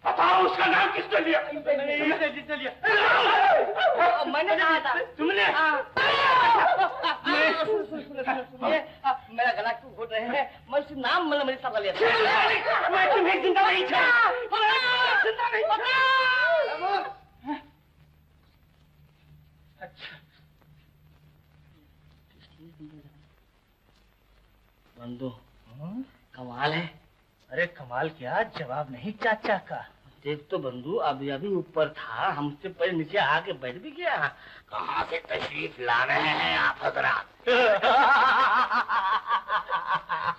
बताओ उसका नाम किसने लिया? जिसने लिया। मैंने कहा था। तुमने? मेरा गला क्यों घोट रहे हैं? मैं उसका नाम मलिक साहब का लिया। मैं तुम्हें जिंदा नहीं छोड़। जिंदा नहीं छोड़। अच्छा बंधु, कमाल है। अरे कमाल क्या, जवाब नहीं चाचा का। देख तो बंधु, अभी अभी ऊपर था, हमसे पहले नीचे आके बैठ भी गया। कहाँ से तशरीफ ला रहे हैं आप हजरात?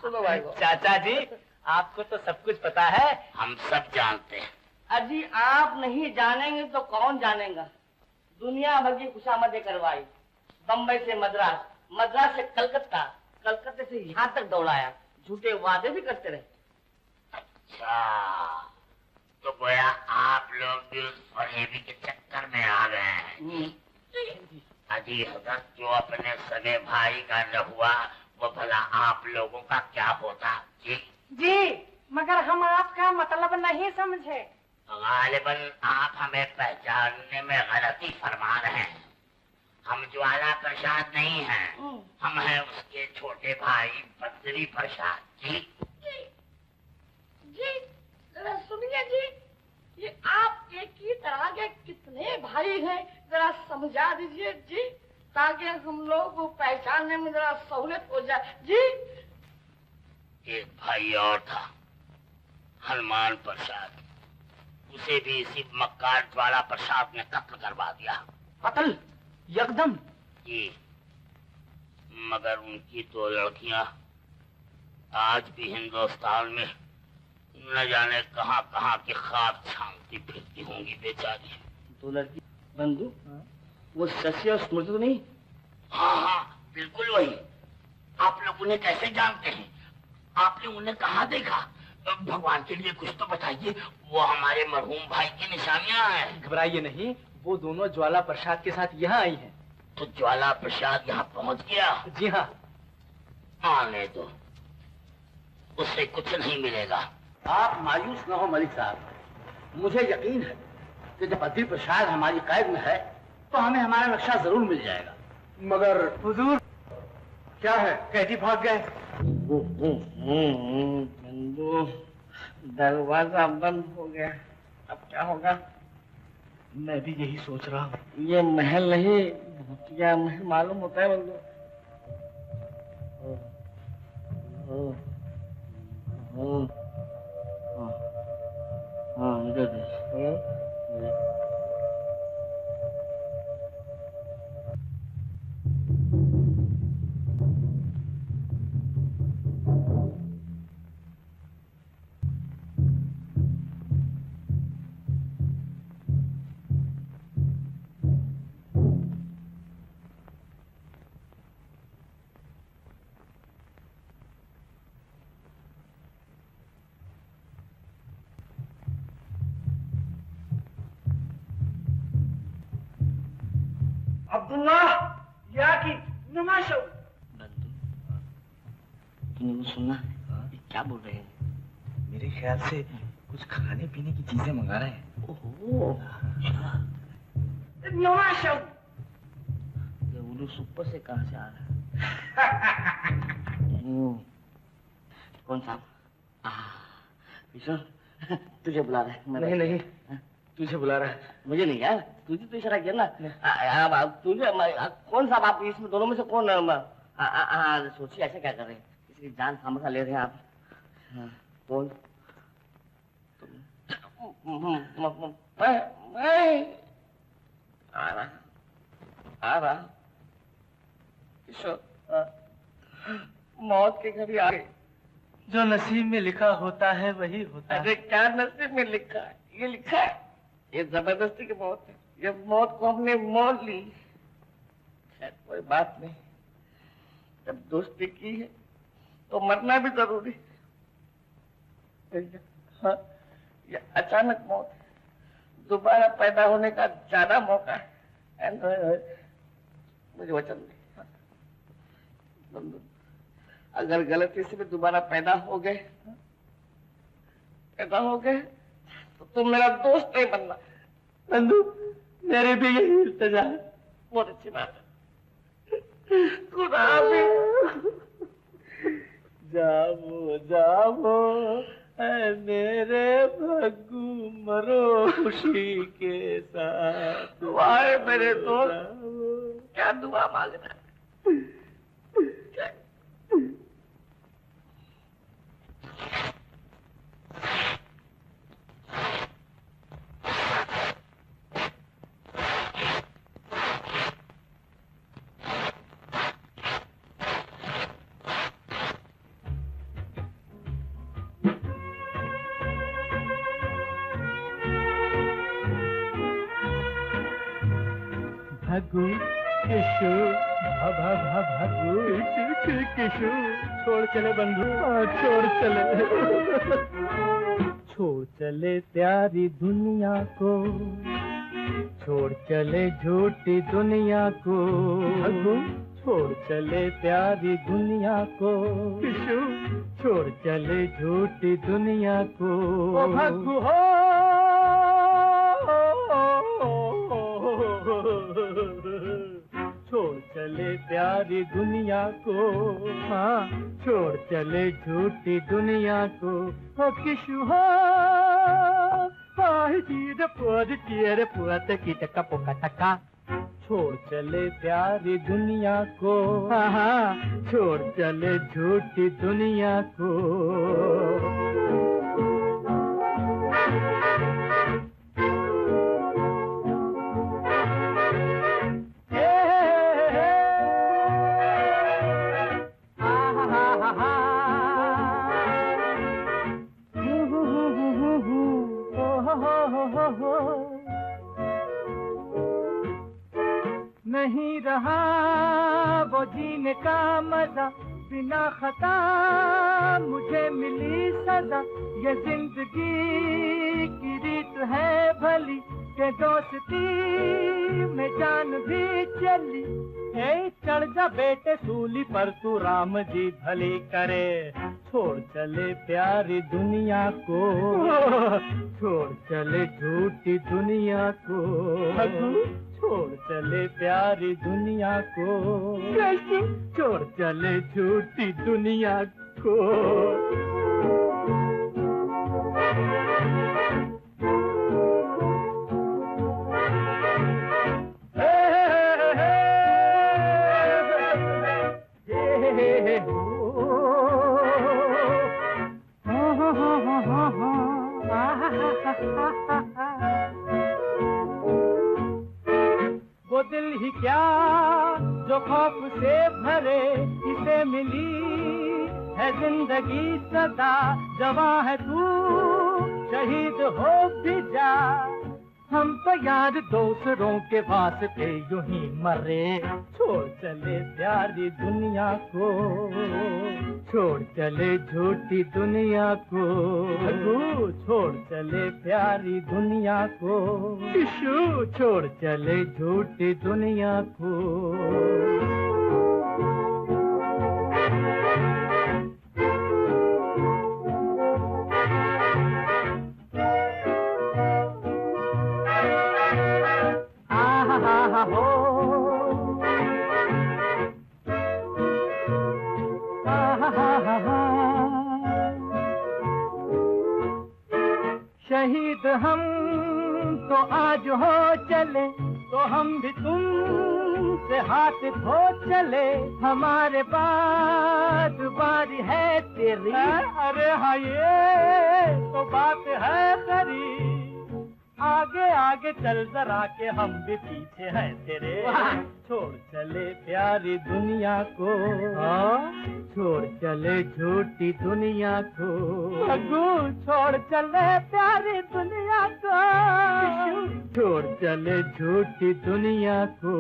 सुनो भाई को। चाचा जी, आपको तो सब कुछ पता है। हम सब जानते हैं। अजी आप नहीं जानेंगे तो कौन जानेगा। दुनिया भर की खुशामदी करवाई, बम्बई से मद्रास, मद्रास से कलकत्ता, कलकत्ते से यहाँ तक दौड़ाया, झूठे वादे भी करते रहे। अच्छा, तो गोया आप लोग भी उस फरेबी के चक्कर में आ गए हैं। अजी हजरत, जो अपने सगे भाई का रहुआ, वो भला आप लोगों का क्या होता? जी जी, मगर हम आपका मतलब नहीं समझे। गालिबन आप हमें पहचानने में गलती फरमा रहे हैं। हम ज्वाला प्रसाद नहीं हैं, हम हैं उसके छोटे भाई बद्री प्रसाद। जी जी जरा सुनिए जी, ये आप एक ही तरह के कितने भाई हैं, जरा समझा दीजिए जी, ताकि हम लोग को पहचानने में जरा सहूलियत हो जाए। जी एक भाई और था, हनुमान प्रसाद, उसे भी इसी मक्कार ज्वाला प्रसाद ने कत्ल करवा दिया। कत्ल? एकदम? जी, मगर उनकी दो लड़कियां आज भी हिंदुस्तान में न जाने कहां कहां के ख्वाब छानती फिरती होंगी बेचारी। दो लड़की बंधु, वो शशि और स्मृति तो नहीं? हाँ हाँ, बिल्कुल वही। आप लोग उन्हें कैसे जानते हैं? आपने उन्हें कहाँ देखा? भगवान के लिए कुछ तो बताइए। वो हमारे मरहूम भाई की निशानियां हैं। घबराइए नहीं, वो दोनों ज्वाला प्रसाद के साथ यहाँ आई हैं। तो ज्वाला प्रसाद यहाँ पहुँच गया? जी हाँ। आने दो, उससे कुछ नहीं मिलेगा। आप मायूस न हो मलिक साहब, मुझे यकीन है कि जब बद्री प्रसाद हमारी कैद में है तो हमें हमारा नक्शा जरूर मिल जाएगा। मगर हुजूर, क्या है? कैदी भाग गए। बंधु, दरवाजा बंद हो गया, अब क्या होगा? मैं भी यही सोच रहा हूँ। ये महल नहीं, भूतिया महल मालूम होता है बंधु। इधर तुमने सुना? ये क्या बोल रहे हैं? मेरे ख्याल से कुछ खाने पीने की चीजें मंगा रहे हैं। ओहो, ये उर्दू सुपर से कहाँ से आ रहा है? कौन सा? किशोर, तुझे बुला रहा है। नहीं नहीं, तुझे बुला रहा है। मुझे नहीं यार, तुझे तो इशारा किया ना। तुझे कौन सा? आप इसमें दोनों में से कौन? सोचिए ऐसे क्या कर रहे हैं? किसी की जान खामखा ले रहे हैं आप। कौन? मैं आ रहा किशोर, मौत के घड़ी आ गई। जो नसीब में लिखा होता है वही होता है। अरे क्या नसीब में लिखा है? ये लिखा है, ये जबरदस्ती की मौत है। ये मौत को हमने मोल ली। खैर कोई बात नहीं, जब दोस्ती की है तो मरना भी जरूरी है। हाँ, ये अचानक मौत है, दोबारा पैदा होने का ज्यादा मौका है। मुझे वचन दे, अगर गलती से भी दोबारा पैदा हो गए तो तुम मेरा दोस्त नहीं बनना। बंधु, मेरे भी यही इल्तिजा है। बहुत अच्छी बात है। खुदा हाफिज़। जाओ जाओ ऐ मेरे भग्गू, मरो खुशी के साथ। वाह मेरे दोस्त, क्या दुआ मांगना। भागू किशु भागू किशु छोड़ चले बंधु छोड़ चले छोड़ चले प्यारी दुनिया को छोड़ चले झूठी दुनिया को छोड़ चले प्यारी दुनिया को किशु छोड़ चले झूठी दुनिया को भागू हो छोड़ चले प्यारी दुनिया को हाँ छोड़ चले झूठी दुनिया को हो किशु हो चीर पुअत की टका पोका टका छोड़ चले प्यारी दुनिया को हाँ छोड़ चले झूठी दुनिया को नहीं रहा वो जीने का मजा बिना खता मुझे मिली सजा ये जिंदगी की रीत है भली के दोस्ती में जान भी चली हे चढ़ जा बेटे सूली पर तू राम जी भली करे छोड़ चले प्यारी दुनिया को छोड़ चले झूठी दुनिया को छोड़ चले प्यारी दुनिया को छोड़ चले झूठी दुनिया को वो दिल ही क्या जो खौफ से भरे इसे मिली है जिंदगी सदा जवां है तू शहीद हो भी जा हम तो यार दूसरों के वास्ते यूं ही मरे छोड़ चले प्यारी दुनिया को छोड़ चले झूठी दुनिया को छोड़ चले प्यारी दुनिया को किशु छोड़ चले झूठी दुनिया को शहीद हम तो आज हो चले तो हम भी तुम से हाथ धो चले हमारे बाद बारी है तेरी अरे हाँ ये तो बात है खरी आगे आगे चल जरा के हम भी पीछे हैं तेरे छोड़ चले प्यारी दुनिया को छोड़ चले झूठी दुनिया को छोड़ चले प्यारी दुनिया को छोड़ चले झूठी दुनिया को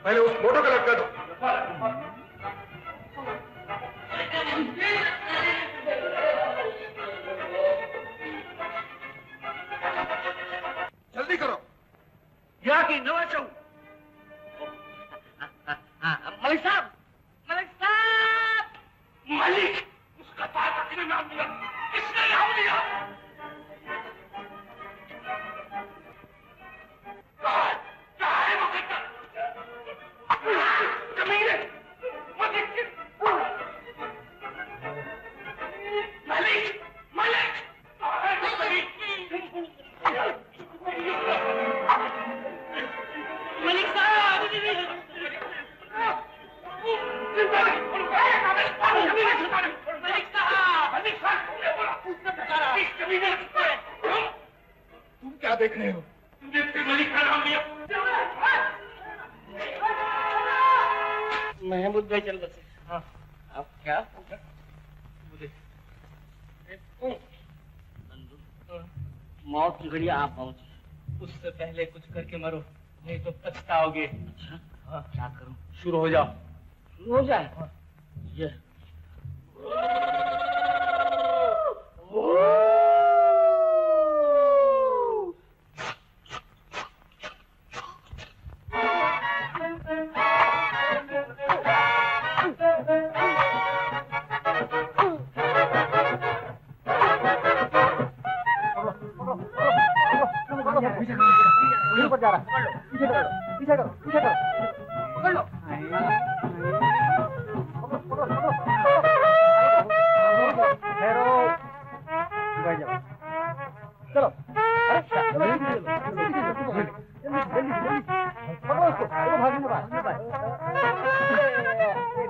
पहले उस मोटो का लटका दो। जल्दी करो। यहाँ की नवाज चौक। मलिक साहब, मलिक साहब, मलिक, उसका तार किसने नाम दिया? किसने नाम दिया? कहाँ है मुकद्दर? देख रहे हो? मलिक का नाम लिया। महमूद भाई चल बसे। हाँ अब क्या मुझे मौत की घड़ी आप पहुंचे, उससे पहले कुछ करके मरो, नहीं तो पछताओगे। अच्छा हाँ क्या करूं? शुरू हो जाओ। शुरू हो जाए। हाँ। ये ऊपर जा रहा है, पीछे करो, पीछे करो, पीछे करो, पकड़ लो। ठहरो, बैठ जाओ। चलो, अरे चलो, जल्दी, पकड़ो उसको, भागने के बाद,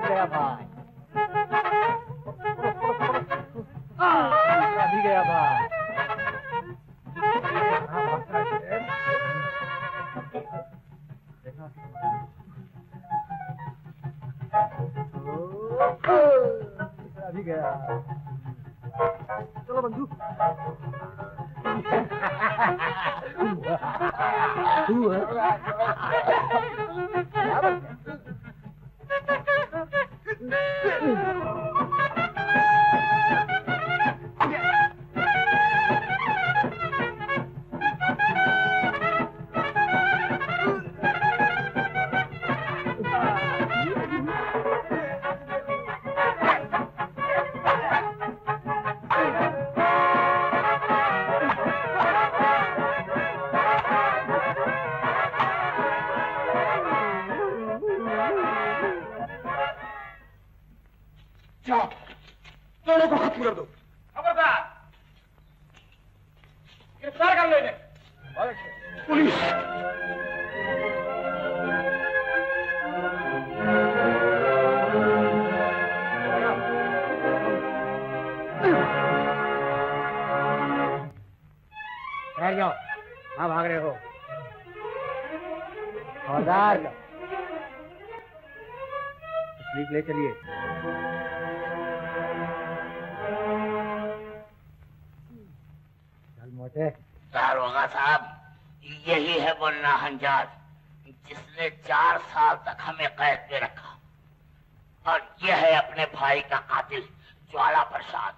गया भाई, अभी गया भाई। अभी गया। चलो बंधु। दोनों को खत्म कर दो। खबरदार, गिरफ्तार कर लो इन्हें। पुलिस ठहर जाओ, हाँ भाग रहे हो। खबरदार, तस्वीर ले चलिए। चल मोटे। दारोगा साहब, यही है वो नाहंजाद जिसने 4 साल तक हमें कैद में रखा, और यह है अपने भाई का कातिल ज्वाला प्रसाद,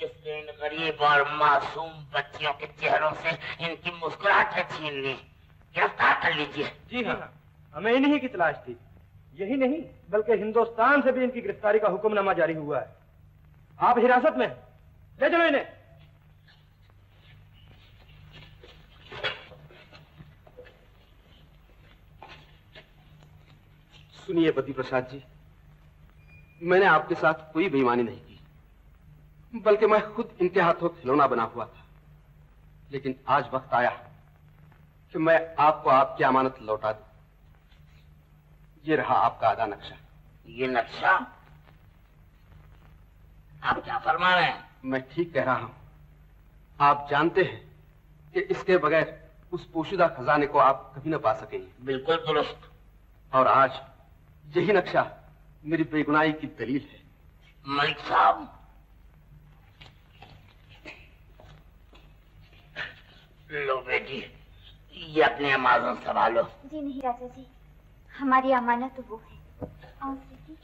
जिसने इन गरीब और मासूम बच्चियों के चेहरों से इनकी मुस्कुराहटें छीन ली। गिरफ्तार कर लीजिए। जी हाँ, हमें इन्हीं की तलाश थी। यही नहीं बल्कि हिंदुस्तान से भी इनकी गिरफ्तारी का हुक्मनामा जारी हुआ है। आप हिरासत में, ले चलो इन्हें। सुनिए बद्री प्रसाद जी, मैंने आपके साथ कोई बेईमानी नहीं की, बल्कि मैं खुद इनके हाथों खिलौना बना हुआ था। लेकिन आज वक्त आया कि मैं आपको आपकी अमानत लौटा दूं। ये रहा आपका आधा नक्शा। ये नक्शा? आप क्या फरमा रहे हैं? मैं ठीक कह रहा हूं। आप जानते हैं कि इसके बगैर उस पोशीदा खजाने को आप कभी न पा सकेंगे। बिल्कुल दुरुस्त। और आज यही नक्शा मेरी बेगुनाही की दलील है। मलिक साहब, लो बेटी, ये अपनी अमानत संभालो। जी नहीं राजा जी, हमारी अमानत तो वो है। और देखिए,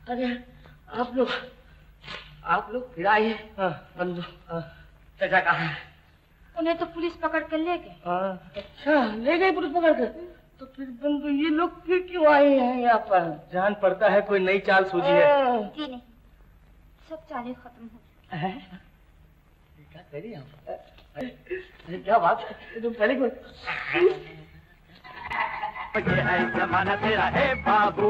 अरे आप लोग फिर आए। बंधु चाचा कहाँ है? उन्हें तो पुलिस पकड़ कर ले गए। अच्छा, ले गए पुलिस पकड़ कर? तो फिर बंधु ये लोग फिर क्यों आए हैं यहाँ पर? जान पड़ता है कोई नई चाल सूझी है। जी नहीं, सब चालें खत्म हो चुकी। क्या कह रही हैं? क्या बात है? तुम पहले को ये है जमाना तेरा है बाबू।